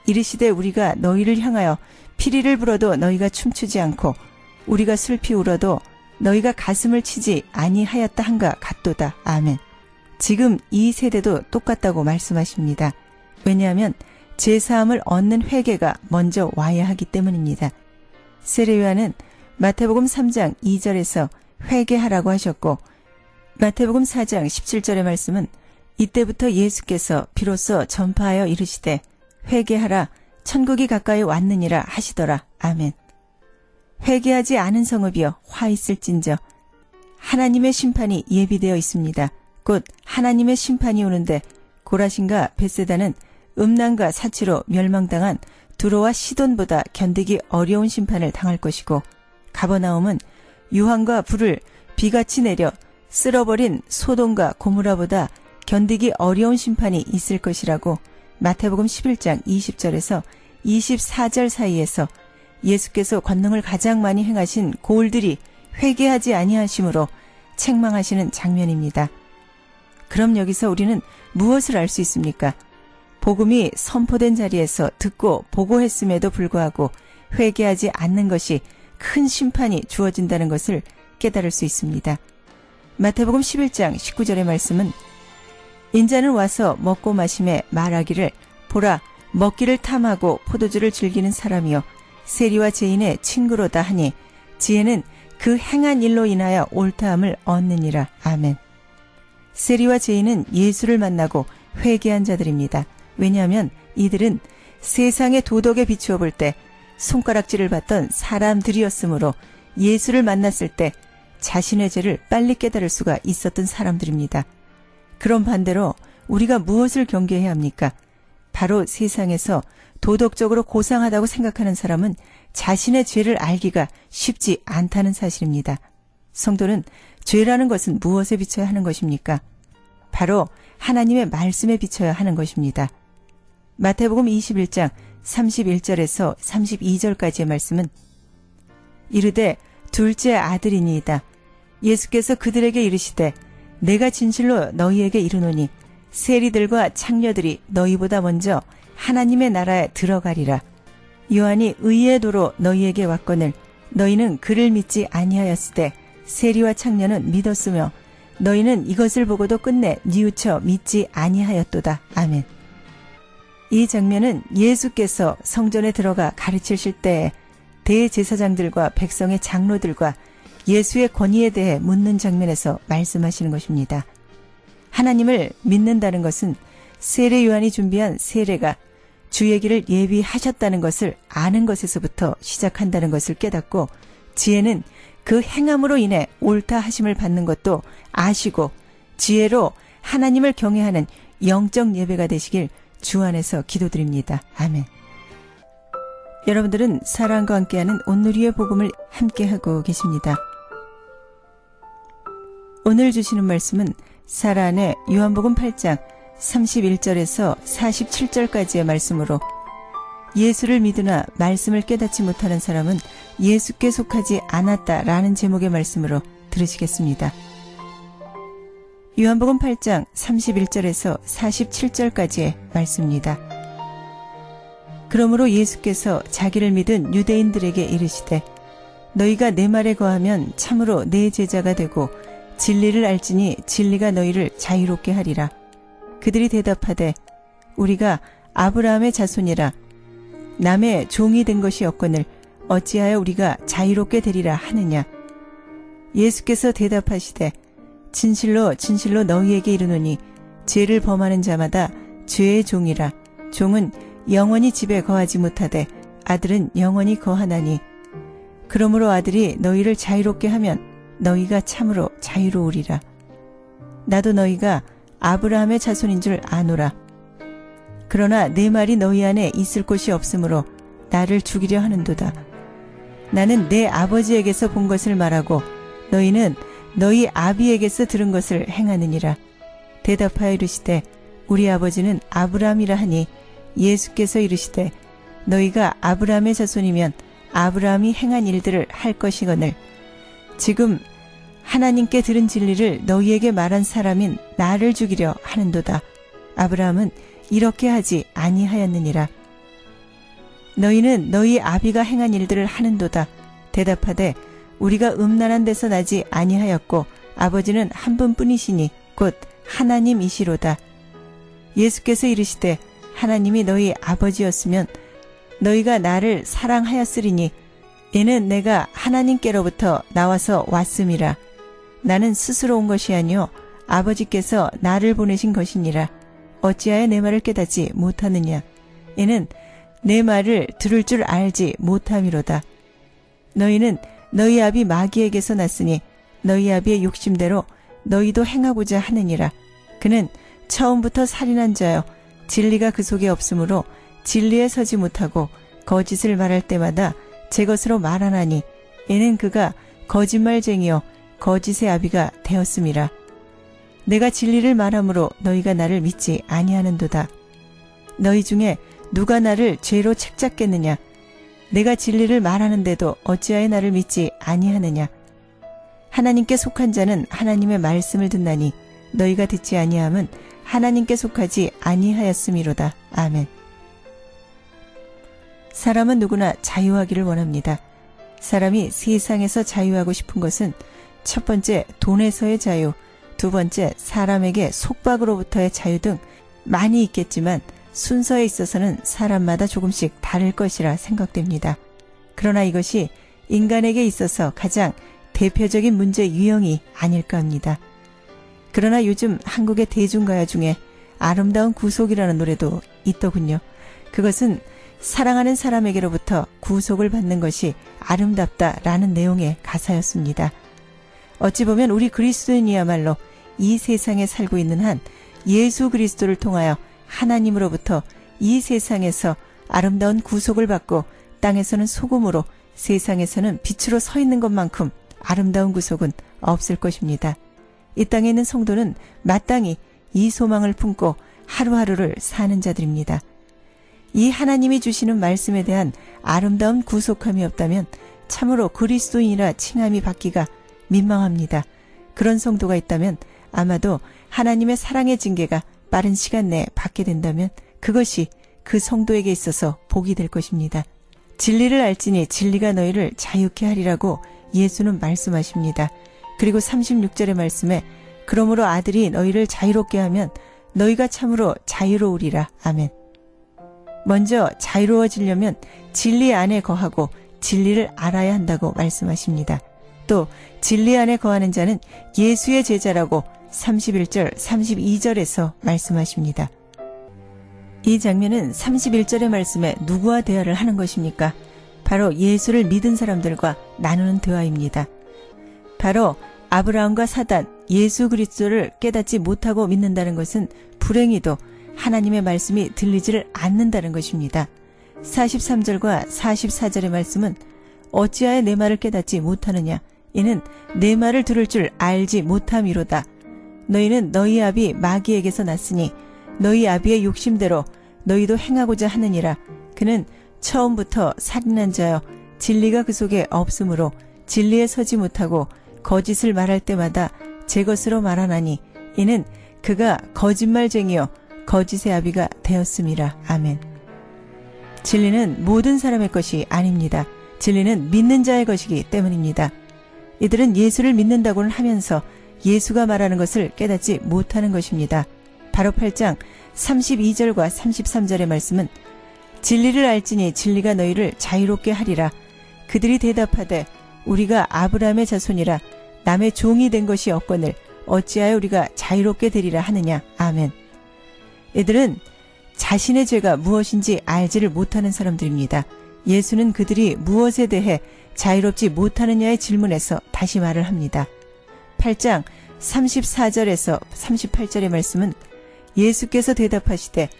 이르시되 우리가 너희를 향하여 피리를 불어도 너희가 춤추지 않고 우리가 슬피 울어도 너희가 가슴을 치지 아니하였다 한가 같도다. 아멘. 지금 이 세대도 똑같다고 말씀하십니다. 왜냐하면 제사함을 얻는 회개가 먼저 와야 하기 때문입니다. 세례 요한은 마태복음 3장 2절에서 회개하라고 하셨고 마태복음 4장 17절의 말씀은 이때부터 예수께서 비로소 전파하여 이르시되 회개하라 천국이 가까이 왔느니라 하시더라. 아멘. 회개하지 않은 성읍이여 화 있을진저 하나님의 심판이 예비되어 있습니다. 곧 하나님의 심판이 오는데 고라신과 벳세다는 음란과 사치로 멸망당한 두로와 시돈보다 견디기 어려운 심판을 당할 것이고 가버나움은 유황과 불을 비같이 내려 쓸어버린 소돔과 고무라보다 견디기 어려운 심판이 있을 것이라고 마태복음 11장 20절에서 24절 사이에서 예수께서 권능을 가장 많이 행하신 고을들이 회개하지 아니하심으로 책망하시는 장면입니다. 그럼 여기서 우리는 무엇을 알 수 있습니까? 복음이 선포된 자리에서 듣고 보고했음에도 불구하고 회개하지 않는 것이 큰 심판이 주어진다는 것을 깨달을 수 있습니다. 마태복음 11장 19절의 말씀은 인자는 와서 먹고 마심에 말하기를 보라 먹기를 탐하고 포도주를 즐기는 사람이여 세리와 죄인의 친구로다 하니 지혜는 그 행한 일로 인하여 옳다함을 얻느니라. 아멘. 세리와 죄인은 예수를 만나고 회개한 자들입니다. 왜냐하면 이들은 세상의 도덕에 비추어 볼 때 손가락질을 받던 사람들이었으므로 예수를 만났을 때 자신의 죄를 빨리 깨달을 수가 있었던 사람들입니다. 그런 반대로 우리가 무엇을 경계해야 합니까? 바로 세상에서 도덕적으로 고상하다고 생각하는 사람은 자신의 죄를 알기가 쉽지 않다는 사실입니다. 성도는 죄라는 것은 무엇에 비춰야 하는 것입니까? 바로 하나님의 말씀에 비춰야 하는 것입니다. 마태복음 21장 31절에서 32절까지의 말씀은 이르되 둘째 아들이니이다. 예수께서 그들에게 이르시되 내가 진실로 너희에게 이르노니 세리들과 창녀들이 너희보다 먼저 하나님의 나라에 들어가리라. 요한이 의의 도로 너희에게 왔거늘 너희는 그를 믿지 아니하였으되 세리와 창녀는 믿었으며 너희는 이것을 보고도 끝내 뉘우쳐 믿지 아니하였도다. 아멘. 이 장면은 예수께서 성전에 들어가 가르치실 때에 대제사장들과 백성의 장로들과 예수의 권위에 대해 묻는 장면에서 말씀하시는 것입니다. 하나님을 믿는다는 것은 세례 요한이 준비한 세례가 주의 길을 예비하셨다는 것을 아는 것에서부터 시작한다는 것을 깨닫고 지혜는 그 행함으로 인해 옳다 하심을 받는 것도 아시고 지혜로 하나님을 경외하는 영적 예배가 되시길 주 안에서 기도드립니다. 아멘. 여러분들은 사랑과 함께하는 온누리의 복음을 함께하고 계십니다. 오늘 주시는 말씀은 사라 안에 요한복음 8장 31절에서 47절까지의 말씀으로 예수를 믿으나 말씀을 깨닫지 못하는 사람은 예수께 속하지 않았다라는 제목의 말씀으로 들으시겠습니다. 요한복음 8장 31절에서 47절까지의 말씀입니다. 그러므로 예수께서 자기를 믿은 유대인들에게 이르시되 너희가 내 말에 거하면 참으로 내 제자가 되고 진리를 알지니 진리가 너희를 자유롭게 하리라. 그들이 대답하되 우리가 아브라함의 자손이라 남의 종이 된 것이 없거늘 어찌하여 우리가 자유롭게 되리라 하느냐. 예수께서 대답하시되 진실로 진실로 너희에게 이르노니 죄를 범하는 자마다 죄의 종이라. 종은 영원히 집에 거하지 못하되 아들은 영원히 거하나니 그러므로 아들이 너희를 자유롭게 하면 너희가 참으로 자유로우리라. 나도 너희가 아브라함의 자손인 줄 아노라. 그러나 내 말이 너희 안에 있을 곳이 없으므로 나를 죽이려 하는도다. 나는 내 아버지에게서 본 것을 말하고 너희는 너희 아비에게서 들은 것을 행하느니라. 대답하여 이르시되 우리 아버지는 아브라함이라 하니 예수께서 이르시되 너희가 아브라함의 자손이면 아브라함이 행한 일들을 할 것이거늘 지금 하나님께 들은 진리를 너희에게 말한 사람인 나를 죽이려 하는도다. 아브라함은 이렇게 하지 아니하였느니라. 너희는 너희 아비가 행한 일들을 하는도다. 대답하되 우리가 음란한 데서 나지 아니하였고 아버지는 한 분뿐이시니 곧 하나님이시로다. 예수께서 이르시되 하나님이 너희 아버지였으면 너희가 나를 사랑하였으리니 이는 내가 하나님께로부터 나와서 왔음이라. 나는 스스로 온 것이 아니요 아버지께서 나를 보내신 것이니라. 어찌하여 내 말을 깨닫지 못하느냐. 이는 내 말을 들을 줄 알지 못함이로다. 너희는 너희 아비 마귀에게서 났으니 너희 아비의 욕심대로 너희도 행하고자 하느니라. 그는 처음부터 살인한 자여 진리가 그 속에 없으므로 진리에 서지 못하고 거짓을 말할 때마다 제 것으로 말하나니 이는 그가 거짓말쟁이요 거짓의 아비가 되었음이라. 내가 진리를 말함으로 너희가 나를 믿지 아니하는도다. 너희 중에 누가 나를 죄로 책잡겠느냐. 내가 진리를 말하는데도 어찌하여 나를 믿지 아니하느냐. 하나님께 속한 자는 하나님의 말씀을 듣나니 너희가 듣지 아니함은 하나님께 속하지 아니하였음이로다. 아멘. 사람은 누구나 자유하기를 원합니다. 사람이 세상에서 자유하고 싶은 것은 첫 번째 돈에서의 자유, 두 번째 사람에게 속박으로부터의 자유 등 많이 있겠지만 순서에 있어서는 사람마다 조금씩 다를 것이라 생각됩니다. 그러나 이것이 인간에게 있어서 가장 대표적인 문제 유형이 아닐까 합니다. 그러나 요즘 한국의 대중가요 중에 아름다운 구속이라는 노래도 있더군요. 그것은 사랑하는 사람에게로부터 구속을 받는 것이 아름답다라는 내용의 가사였습니다. 어찌 보면 우리 그리스도인이야말로 이 세상에 살고 있는 한 예수 그리스도를 통하여 하나님으로부터 이 세상에서 아름다운 구속을 받고 땅에서는 소금으로 세상에서는 빛으로 서 있는 것만큼 아름다운 구속은 없을 것입니다. 이 땅에 있는 성도는 마땅히 이 소망을 품고 하루하루를 사는 자들입니다. 이 하나님이 주시는 말씀에 대한 아름다운 구속함이 없다면 참으로 그리스도인이라 칭함이 받기가 민망합니다. 그런 성도가 있다면 아마도 하나님의 사랑의 징계가 빠른 시간 내에 받게 된다면 그것이 그 성도에게 있어서 복이 될 것입니다. 진리를 알지니 진리가 너희를 자유케 하리라고 예수는 말씀하십니다. 그리고 36절의 말씀에 그러므로 아들이 너희를 자유롭게 하면 너희가 참으로 자유로우리라. 아멘. 먼저 자유로워지려면 진리 안에 거하고 진리를 알아야 한다고 말씀하십니다. 또 진리 안에 거하는 자는 예수의 제자라고 31절, 32절에서 말씀하십니다. 이 장면은 31절의 말씀에 누구와 대화를 하는 것입니까? 바로 예수를 믿은 사람들과 나누는 대화입니다. 바로 아브라함과 사단, 예수 그리스도를 깨닫지 못하고 믿는다는 것은 불행히도 하나님의 말씀이 들리지를 않는다는 것입니다. 43절과 44절의 말씀은 어찌하여 내 말을 깨닫지 못하느냐. 이는 내 말을 들을 줄 알지 못함이로다. 너희는 너희 아비 마귀에게서 났으니 너희 아비의 욕심대로 너희도 행하고자 하느니라. 그는 처음부터 살인한 자여 진리가 그 속에 없으므로 진리에 서지 못하고 거짓을 말할 때마다 제 것으로 말하나니 이는 그가 거짓말쟁이요 거짓의 아비가 되었음이라. 아멘. 진리는 모든 사람의 것이 아닙니다. 진리는 믿는 자의 것이기 때문입니다. 이들은 예수를 믿는다고는 하면서 예수가 말하는 것을 깨닫지 못하는 것입니다. 바로 8장 32절과 33절의 말씀은 진리를 알지니 진리가 너희를 자유롭게 하리라. 그들이 대답하되 우리가 아브라함의 자손이라 남의 종이 된 것이 없거늘 어찌하여 우리가 자유롭게 되리라 하느냐. 아멘. 이들은 자신의 죄가 무엇인지 알지를 못하는 사람들입니다. 예수는 그들이 무엇에 대해 자유롭지 못하느냐의 질문에서 다시 말을 합니다. 8장 34절에서 38절의 말씀은 예수께서 대답하시되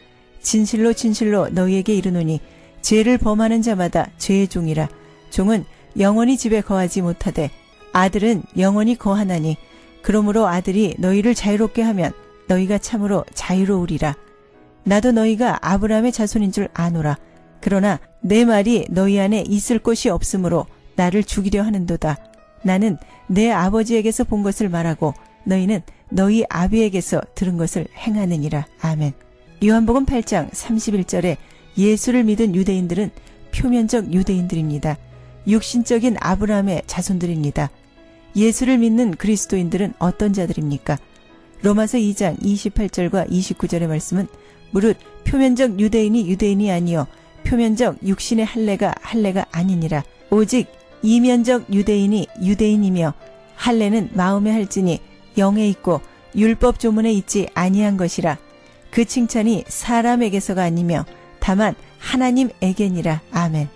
진실로 진실로 너희에게 이르노니 죄를 범하는 자마다 죄의 종이라. 종은 영원히 집에 거하지 못하되 아들은 영원히 거하나니 그러므로 아들이 너희를 자유롭게 하면 너희가 참으로 자유로우리라. 나도 너희가 아브라함의 자손인 줄 아노라. 그러나 내 말이 너희 안에 있을 곳이 없으므로 나를 죽이려 하는도다. 나는 내 아버지에게서 본 것을 말하고 너희는 너희 아비에게서 들은 것을 행하느니라. 아멘. 요한복음 8장 31절에 예수를 믿은 유대인들은 표면적 유대인들입니다. 육신적인 아브라함의 자손들입니다. 예수를 믿는 그리스도인들은 어떤 자들입니까? 로마서 2장 28절과 29절의 말씀은 무릇 표면적 유대인이 유대인이 아니요 표면적 육신의 할례가 할례가 아니니라. 오직 이면적 유대인이 유대인이며 할례는 마음에 할지니 영에 있고 율법 조문에 있지 아니한 것이라. 그 칭찬이 사람에게서가 아니며 다만 하나님에게니라. 아멘.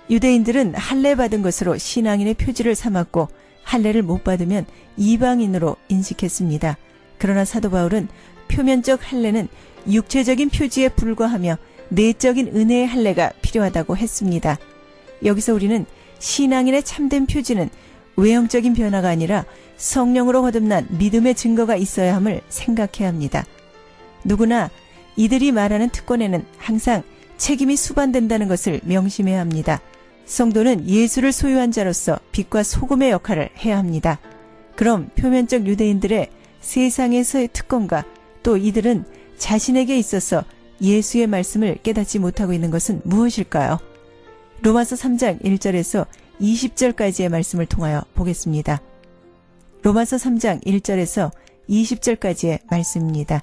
유대인들은 할례 받은 것으로 신앙인의 표지를 삼았고 할례를 못 받으면 이방인으로 인식했습니다. 그러나 사도 바울은 표면적 할례는 육체적인 표지에 불과하며 내적인 은혜의 할례가 필요하다고 했습니다. 여기서 우리는 신앙인의 참된 표지는 외형적인 변화가 아니라 성령으로 거듭난 믿음의 증거가 있어야 함을 생각해야 합니다. 누구나 이들이 말하는 특권에는 항상 책임이 수반된다는 것을 명심해야 합니다. 성도는 예수를 소유한 자로서 빛과 소금의 역할을 해야 합니다. 그럼 표면적 유대인들의 세상에서의 특권과 또 이들은 자신에게 있어서 예수의 말씀을 깨닫지 못하고 있는 것은 무엇일까요? 로마서 3장 1절에서 20절까지의 말씀을 통하여 보겠습니다. 로마서 3장 1절에서 20절까지의 말씀입니다.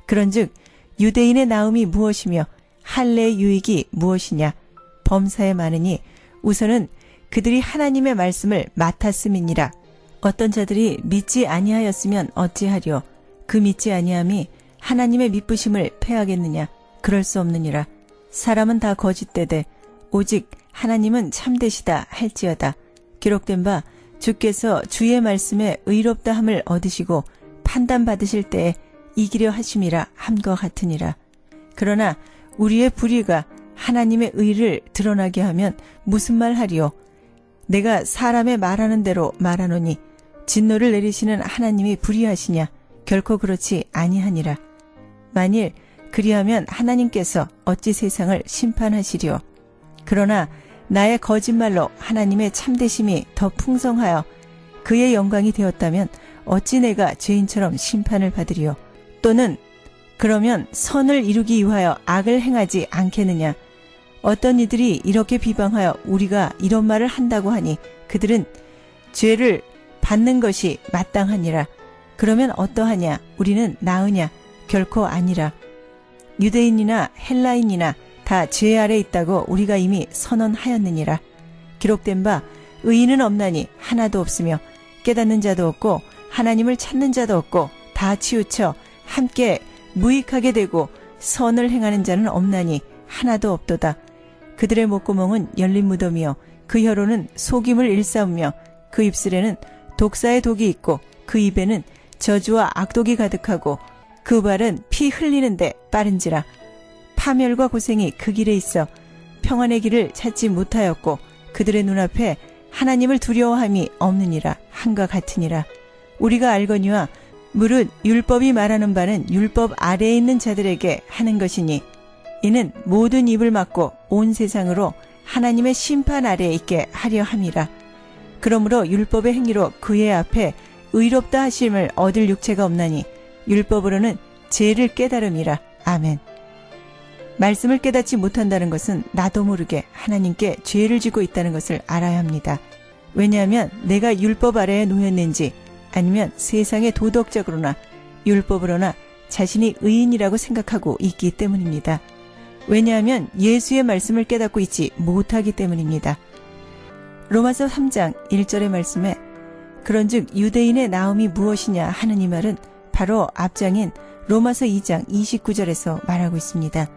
그런즉 유대인의 나음이 무엇이며 할례의 유익이 무엇이냐? 범사에 많으니 우선은 그들이 하나님의 말씀을 맡았음이니라. 어떤 자들이 믿지 아니하였으면 어찌하리요? 그 믿지 아니함이 하나님의 믿부심을 패하겠느냐? 그럴 수 없느니라. 사람은 다 거짓되되 오직 하나님은 참되시다 할지어다. 기록된 바 주께서 주의 말씀에 의롭다함을 얻으시고 판단받으실 때에 이기려 하심이라 함과 같으니라. 그러나 우리의 불의가 하나님의 의를 드러나게 하면 무슨 말 하리요? 내가 사람의 말하는 대로 말하노니 진노를 내리시는 하나님이 불의하시냐? 결코 그렇지 아니하니라. 만일 그리하면 하나님께서 어찌 세상을 심판하시리요? 그러나 나의 거짓말로 하나님의 참되심이 더 풍성하여 그의 영광이 되었다면 어찌 내가 죄인처럼 심판을 받으리요? 또는 그러면 선을 이루기 위하여 악을 행하지 않겠느냐? 어떤 이들이 이렇게 비방하여 우리가 이런 말을 한다고 하니 그들은 죄를 받는 것이 마땅하니라. 그러면 어떠하냐? 우리는 나으냐? 결코 아니라. 유대인이나 헬라인이나 다 죄 아래 있다고 우리가 이미 선언하였느니라. 기록된 바 의인은 없나니 하나도 없으며 깨닫는 자도 없고 하나님을 찾는 자도 없고 다 치우쳐 함께 무익하게 되고 선을 행하는 자는 없나니 하나도 없도다. 그들의 목구멍은 열린 무덤이요 그 혀로는 속임을 일삼으며 그 입술에는 독사의 독이 있고 그 입에는 저주와 악독이 가득하고 그 발은 피 흘리는데 빠른지라. 파멸과 고생이 그 길에 있어 평안의 길을 찾지 못하였고 그들의 눈앞에 하나님을 두려워함이 없느니라. 한과 같으니라. 우리가 알거니와 무릇 율법이 말하는 바는 율법 아래에 있는 자들에게 하는 것이니 이는 모든 입을 막고 온 세상으로 하나님의 심판 아래에 있게 하려 함이라. 그러므로 율법의 행위로 그의 앞에 의롭다 하심을 얻을 육체가 없나니 율법으로는 죄를 깨달음이라. 아멘. 말씀을 깨닫지 못한다는 것은 나도 모르게 하나님께 죄를 지고 있다는 것을 알아야 합니다. 왜냐하면 내가 율법 아래에 놓였는지 아니면 세상의 도덕적으로나 율법으로나 자신이 의인이라고 생각하고 있기 때문입니다. 왜냐하면 예수의 말씀을 깨닫고 있지 못하기 때문입니다. 로마서 3장 1절의 말씀에 그런즉 유대인의 나음이 무엇이냐 하는 이 말은 바로 앞장인 로마서 2장 29절에서 말하고 있습니다.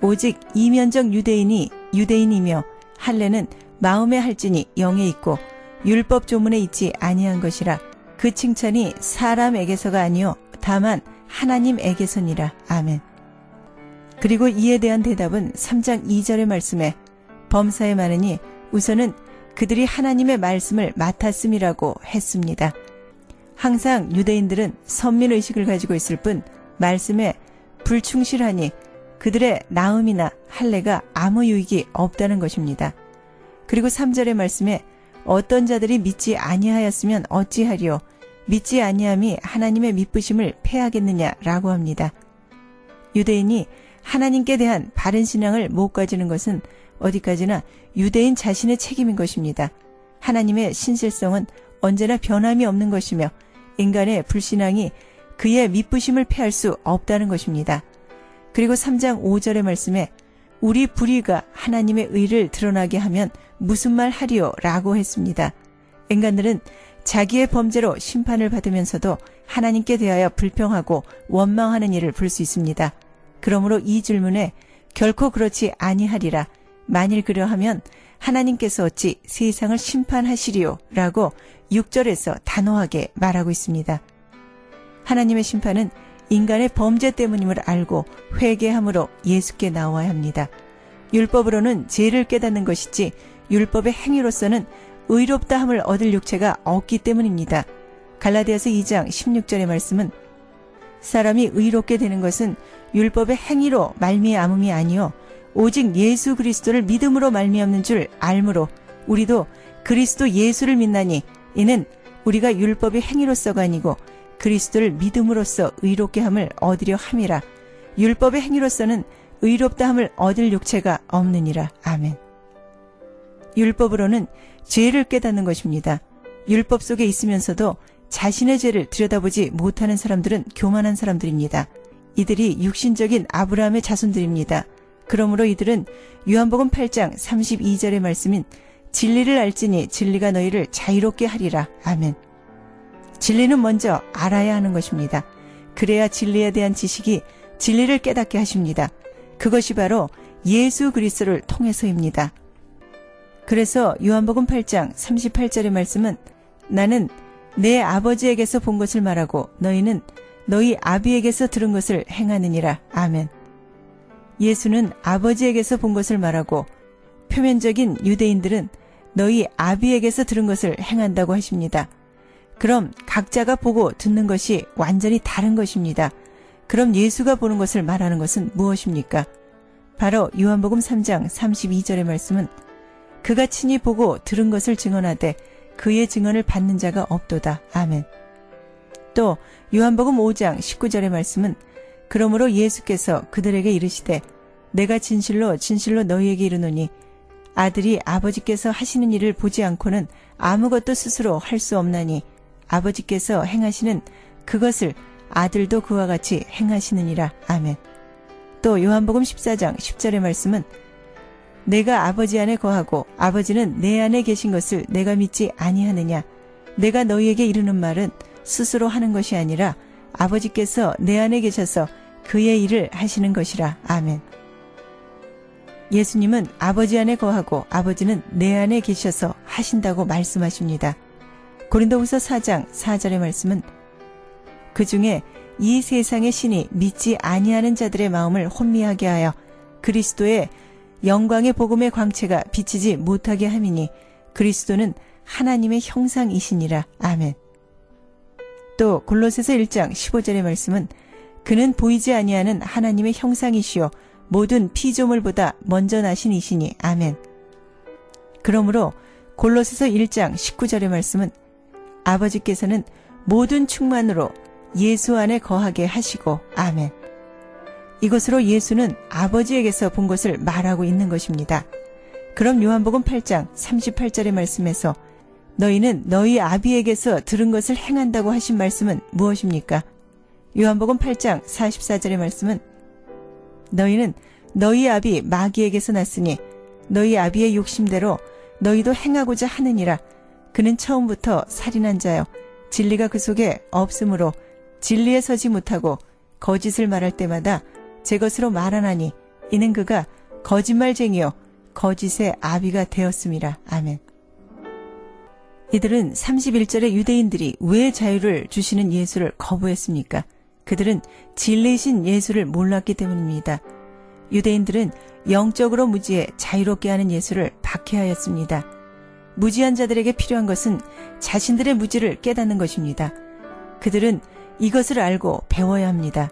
오직 이면적 유대인이 유대인이며 할례는 마음에 할지니 영에 있고 율법 조문에 있지 아니한 것이라. 그 칭찬이 사람에게서가 아니요 다만 하나님에게서니라. 아멘. 그리고 이에 대한 대답은 3장 2절의 말씀에 범사에 많으니 우선은 그들이 하나님의 말씀을 맡았음이라고 했습니다. 항상 유대인들은 선민의식을 가지고 있을 뿐 말씀에 불충실하니 그들의 나음이나 할례가 아무 유익이 없다는 것입니다. 그리고 3절의 말씀에 어떤 자들이 믿지 아니하였으면 어찌하리요 믿지 아니함이 하나님의 믿으심을 패하겠느냐라고 합니다. 유대인이 하나님께 대한 바른 신앙을 못 가지는 것은 어디까지나 유대인 자신의 책임인 것입니다. 하나님의 신실성은 언제나 변함이 없는 것이며 인간의 불신앙이 그의 믿으심을 패할 수 없다는 것입니다. 그리고 3장 5절의 말씀에 우리 불의가 하나님의 의를 드러나게 하면 무슨 말 하리요 라고 했습니다. 인간들은 자기의 범죄로 심판을 받으면서도 하나님께 대하여 불평하고 원망하는 일을 볼 수 있습니다. 그러므로 이 질문에 결코 그렇지 아니하리라. 만일 그러하면 하나님께서 어찌 세상을 심판하시리요 라고 6절에서 단호하게 말하고 있습니다. 하나님의 심판은 인간의 범죄 때문임을 알고 회개함으로 예수께 나와야 합니다. 율법으로는 죄를 깨닫는 것이지 율법의 행위로서는 의롭다함을 얻을 육체가 없기 때문입니다. 갈라디아서 2장 16절의 말씀은 사람이 의롭게 되는 것은 율법의 행위로 말미암음이 아니요 오직 예수 그리스도를 믿음으로 말미암는 줄 알므로 우리도 그리스도 예수를 믿나니 이는 우리가 율법의 행위로서가 아니고 그리스도를 믿음으로써 의롭게 함을 얻으려 함이라. 율법의 행위로서는 의롭다 함을 얻을 육체가 없느니라. 아멘. 율법으로는 죄를 깨닫는 것입니다. 율법 속에 있으면서도 자신의 죄를 들여다보지 못하는 사람들은 교만한 사람들입니다. 이들이 육신적인 아브라함의 자손들입니다. 그러므로 이들은 요한복음 8장 32절의 말씀인 진리를 알지니 진리가 너희를 자유롭게 하리라. 아멘. 진리는 먼저 알아야 하는 것입니다. 그래야 진리에 대한 지식이 진리를 깨닫게 하십니다. 그것이 바로 예수 그리스도를 통해서입니다. 그래서 요한복음 8장 38절의 말씀은 나는 내 아버지에게서 본 것을 말하고 너희는 너희 아비에게서 들은 것을 행하느니라. 아멘. 예수는 아버지에게서 본 것을 말하고 표면적인 유대인들은 너희 아비에게서 들은 것을 행한다고 하십니다. 그럼 각자가 보고 듣는 것이 완전히 다른 것입니다. 그럼 예수가 보는 것을 말하는 것은 무엇입니까? 바로 요한복음 3장 32절의 말씀은 그가 친히 보고 들은 것을 증언하되 그의 증언을 받는 자가 없도다. 아멘. 또 요한복음 5장 19절의 말씀은 그러므로 예수께서 그들에게 이르시되 내가 진실로 진실로 너희에게 이르노니 아들이 아버지께서 하시는 일을 보지 않고는 아무것도 스스로 할 수 없나니 아버지께서 행하시는 그것을 아들도 그와 같이 행하시느니라. 아멘. 또 요한복음 14장 10절의 말씀은 내가 아버지 안에 거하고 아버지는 내 안에 계신 것을 내가 믿지 아니하느냐. 내가 너희에게 이르는 말은 스스로 하는 것이 아니라 아버지께서 내 안에 계셔서 그의 일을 하시는 것이라. 아멘. 예수님은 아버지 안에 거하고 아버지는 내 안에 계셔서 하신다고 말씀하십니다. 고린도후서 4장 4절의 말씀은 그 중에 이 세상의 신이 믿지 아니하는 자들의 마음을 혼미하게 하여 그리스도의 영광의 복음의 광채가 비치지 못하게 함이니 그리스도는 하나님의 형상이시니라. 아멘. 또 골로새서 1장 15절의 말씀은 그는 보이지 아니하는 하나님의 형상이시요 모든 피조물보다 먼저 나신 이시니 아멘. 그러므로 골로새서 1장 19절의 말씀은 아버지께서는 모든 충만으로 예수 안에 거하게 하시고 아멘. 이것으로 예수는 아버지에게서 본 것을 말하고 있는 것입니다. 그럼 요한복음 8장 38절의 말씀에서 너희는 너희 아비에게서 들은 것을 행한다고 하신 말씀은 무엇입니까? 요한복음 8장 44절의 말씀은 너희는 너희 아비 마귀에게서 났으니 너희 아비의 욕심대로 너희도 행하고자 하느니라. 그는 처음부터 살인한 자요 진리가 그 속에 없으므로 진리에 서지 못하고 거짓을 말할 때마다 제 것으로 말하나니 이는 그가 거짓말쟁이요 거짓의 아비가 되었음이라. 아멘. 이들은 31절에 유대인들이 왜 자유를 주시는 예수를 거부했습니까? 그들은 진리이신 예수를 몰랐기 때문입니다. 유대인들은 영적으로 무지해 자유롭게 하는 예수를 박해하였습니다. 무지한 자들에게 필요한 것은 자신들의 무지를 깨닫는 것입니다. 그들은 이것을 알고 배워야 합니다.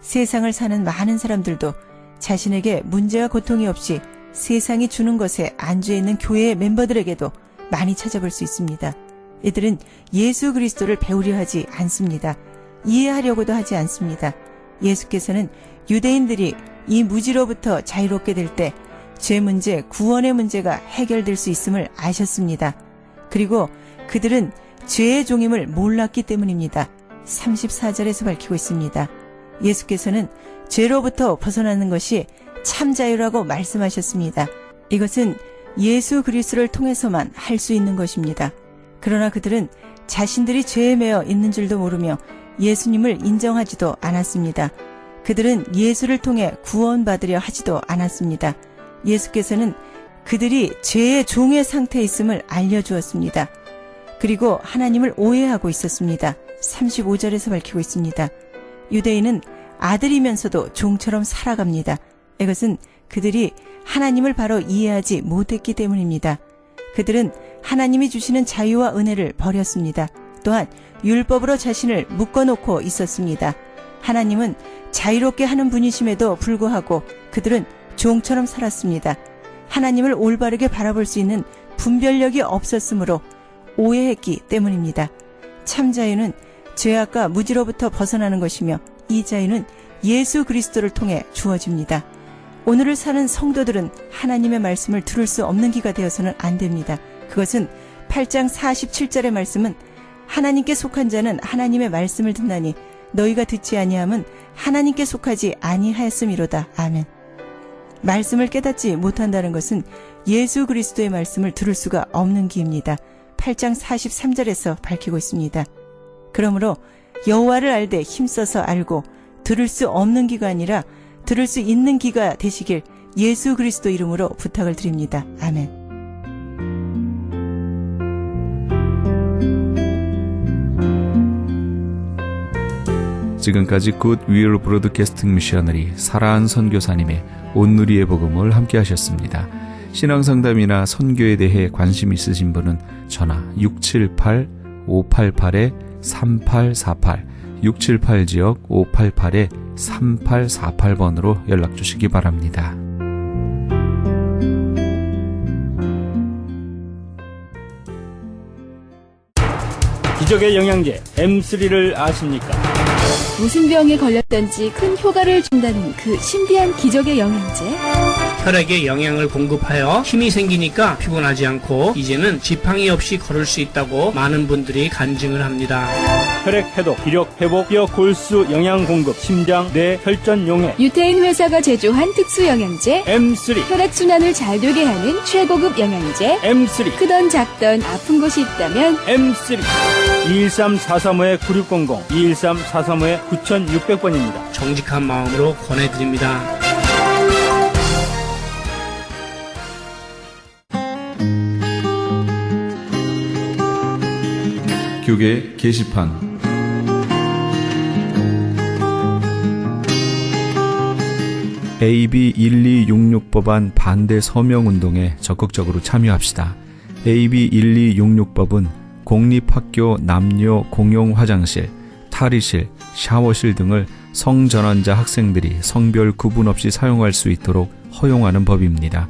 세상을 사는 많은 사람들도 자신에게 문제와 고통이 없이 세상이 주는 것에 안주해 있는 교회의 멤버들에게도 많이 찾아볼 수 있습니다. 이들은 예수 그리스도를 배우려 하지 않습니다. 이해하려고도 하지 않습니다. 예수께서는 유대인들이 이 무지로부터 자유롭게 될 때 죄 문제, 구원의 문제가 해결될 수 있음을 아셨습니다. 그리고 그들은 죄의 종임을 몰랐기 때문입니다. 34절에서 밝히고 있습니다. 예수께서는 죄로부터 벗어나는 것이 참 자유라고 말씀하셨습니다. 이것은 예수 그리스도를 통해서만 할 수 있는 것입니다. 그러나 그들은 자신들이 죄에 매여 있는 줄도 모르며 예수님을 인정하지도 않았습니다. 그들은 예수를 통해 구원받으려 하지도 않았습니다. 예수께서는 그들이 죄의 종의 상태에 있음을 알려주었습니다. 그리고 하나님을 오해하고 있었습니다. 35절에서 밝히고 있습니다. 유대인은 아들이면서도 종처럼 살아갑니다. 이것은 그들이 하나님을 바로 이해하지 못했기 때문입니다. 그들은 하나님이 주시는 자유와 은혜를 버렸습니다. 또한 율법으로 자신을 묶어놓고 있었습니다. 하나님은 자유롭게 하는 분이심에도 불구하고 그들은 종처럼 살았습니다. 하나님을 올바르게 바라볼 수 있는 분별력이 없었으므로 오해했기 때문입니다. 참 자유는 죄악과 무지로부터 벗어나는 것이며 이 자유는 예수 그리스도를 통해 주어집니다. 오늘을 사는 성도들은 하나님의 말씀을 들을 수 없는 기가 되어서는 안 됩니다. 그것은 8장 47절의 말씀은 하나님께 속한 자는 하나님의 말씀을 듣나니 너희가 듣지 아니함은 하나님께 속하지 아니하였음이로다. 아멘. 말씀을 깨닫지 못한다는 것은 예수 그리스도의 말씀을 들을 수가 없는 기입니다. 8장 43절에서 밝히고 있습니다. 그러므로 여호와를 알되 힘써서 알고 들을 수 없는 기가 아니라 들을 수 있는 기가 되시길 예수 그리스도 이름으로 부탁을 드립니다. 아멘. 지금까지 굿윌 브로드캐스팅 미셔너리 사라한 선교사님의 온누리의 복음을 함께 하셨습니다. 신앙상담이나 선교에 대해 관심 있으신 분은 전화 678-588-3848 678지역 588-3848번으로 연락 주시기 바랍니다. 기적의 영양제 M3를 아십니까? 무슨 병에 걸렸던지 큰 효과를 준다는 그 신비한 기적의 영양제. 혈액에 영양을 공급하여 힘이 생기니까 피곤하지 않고 이제는 지팡이 없이 걸을 수 있다고 많은 분들이 간증을 합니다. 혈액 해독, 기력 회복, 뼈 골수 영양 공급, 심장, 뇌, 혈전 용해. 유태인 회사가 제조한 특수 영양제. M3. 혈액 순환을 잘 되게 하는 최고급 영양제. M3. 크던 작던 아픈 곳이 있다면 M3. 213-435-9600, 213-435-9600번입니다. 정직한 마음으로 권해드립니다. 교계 게시판 AB 1266 법안 반대 서명운동에 적극적으로 참여합시다. AB 1266법은 공립학교 남녀 공용 화장실, 탈의실, 샤워실 등을 성전환자 학생들이 성별 구분 없이 사용할 수 있도록 허용하는 법입니다.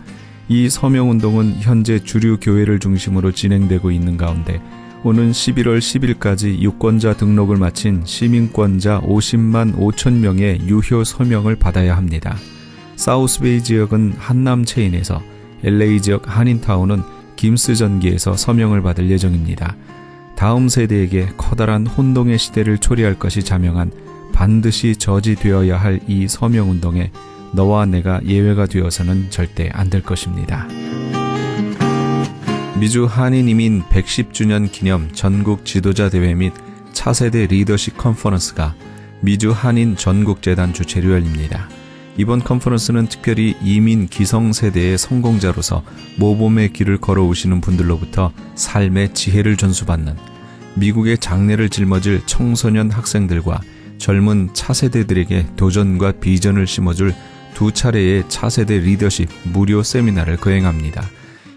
이 서명운동은 현재 주류 교회를 중심으로 진행되고 있는 가운데 오는 11월 10일까지 유권자 등록을 마친 시민권자 50만 5천 명의 유효 서명을 받아야 합니다. 사우스베이 지역은 한남 체인에서, LA 지역 한인타운은 김스 전기에서 서명을 받을 예정입니다. 다음 세대에게 커다란 혼동의 시대를 초래할 것이 자명한 반드시 저지되어야 할 이 서명운동에 너와 내가 예외가 되어서는 절대 안 될 것입니다. 미주 한인이민 110주년 기념 전국 지도자 대회 및 차세대 리더십 컨퍼런스가 미주 한인 전국재단 주최로 열립니다. 이번 컨퍼런스는 특별히 이민 기성세대의 성공자로서 모범의 길을 걸어오시는 분들로부터 삶의 지혜를 전수받는, 미국의 장래를 짊어질 청소년 학생들과 젊은 차세대들에게 도전과 비전을 심어줄 두 차례의 차세대 리더십 무료 세미나를 거행합니다.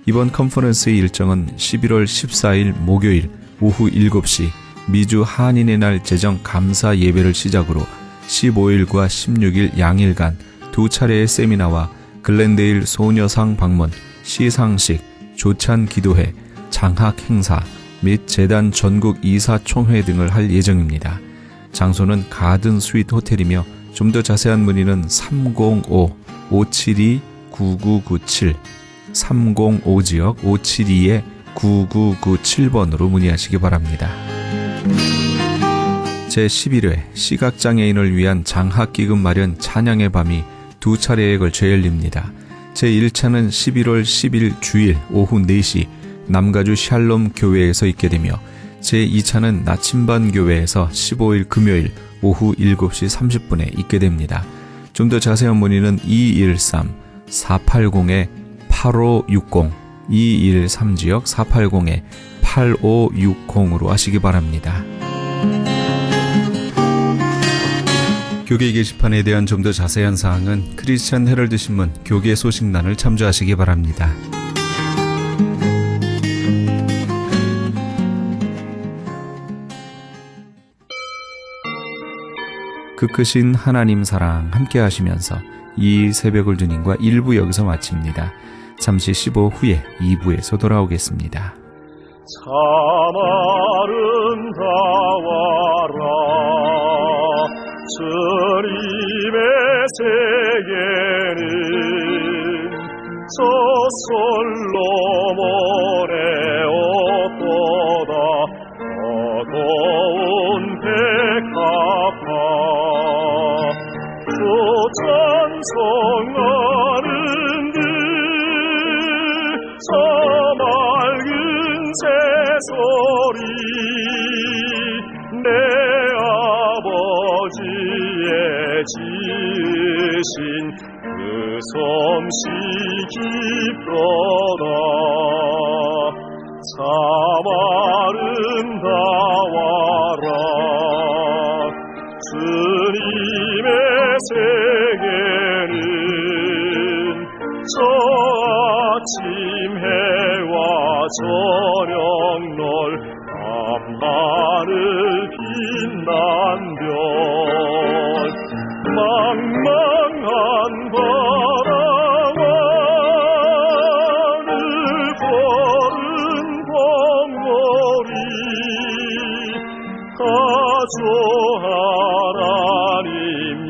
이번 컨퍼런스의 일정은 11월 14일 목요일 오후 7시 미주 한인의 날 제정 감사 예배를 시작으로 15일과 16일 양일간 두 차례의 세미나와 글렌데일 소녀상 방문, 시상식, 조찬 기도회, 장학 행사 및 재단 전국 이사총회 등을 할 예정입니다. 장소는 가든 스윗 호텔이며 좀 더 자세한 문의는 305-572-9997, 305지역 572-9997번으로 문의하시기 바랍니다. 제11회 시각장애인을 위한 장학기금 마련 찬양의 밤이 두 차례에 걸쳐 열립니다. 제1차는 11월 10일 주일 오후 4시 남가주 샬롬 교회에서 있게 되며 제2차는 나침반 교회에서 15일 금요일 오후 7시 30분에 있게 됩니다. 좀 더 자세한 문의는 213-480-8560, 213지역 480-8560으로 하시기 바랍니다. 교계 게시판에 대한 좀 더 자세한 사항은 크리스천 헤럴드 신문 교계 소식란을 참조하시기 바랍니다. 그 크신 하나님 사랑 함께 하시면서 이 새벽을 주님과 1부 여기서 마칩니다. 잠시 15 후에 2부에서 돌아오겠습니다. 참 아름다워라 주님의 세계는 저 솔로몬의 옷보다 더 고운 백합화 또 찬송하는 듯 저 맑은 새소리 내 아버지의 지으신 그 솜씨 깊도다 참 아름다워라 주님의 세계는 저 아침 해와 저녁 널 밤하늘 빛난 별 망망한 바다와 거른 봄놀이 가조 하나님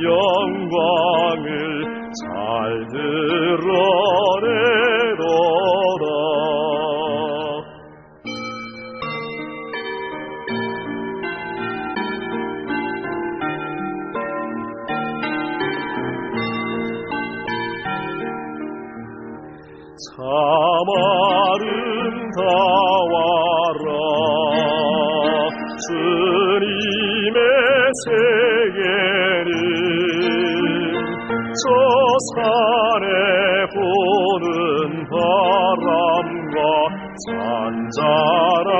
영광을 잘 드러내도다 참 아름다워라 주님의 세계는 저 산에 부는 바람과 잔잔한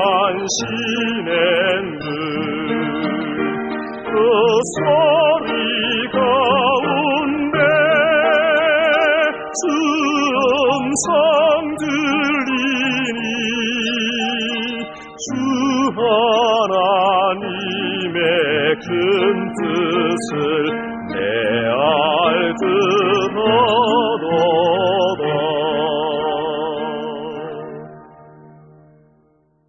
시냇물 그 소리 가운데 음성 들리니 주 하나님의 큰 뜻을 들어도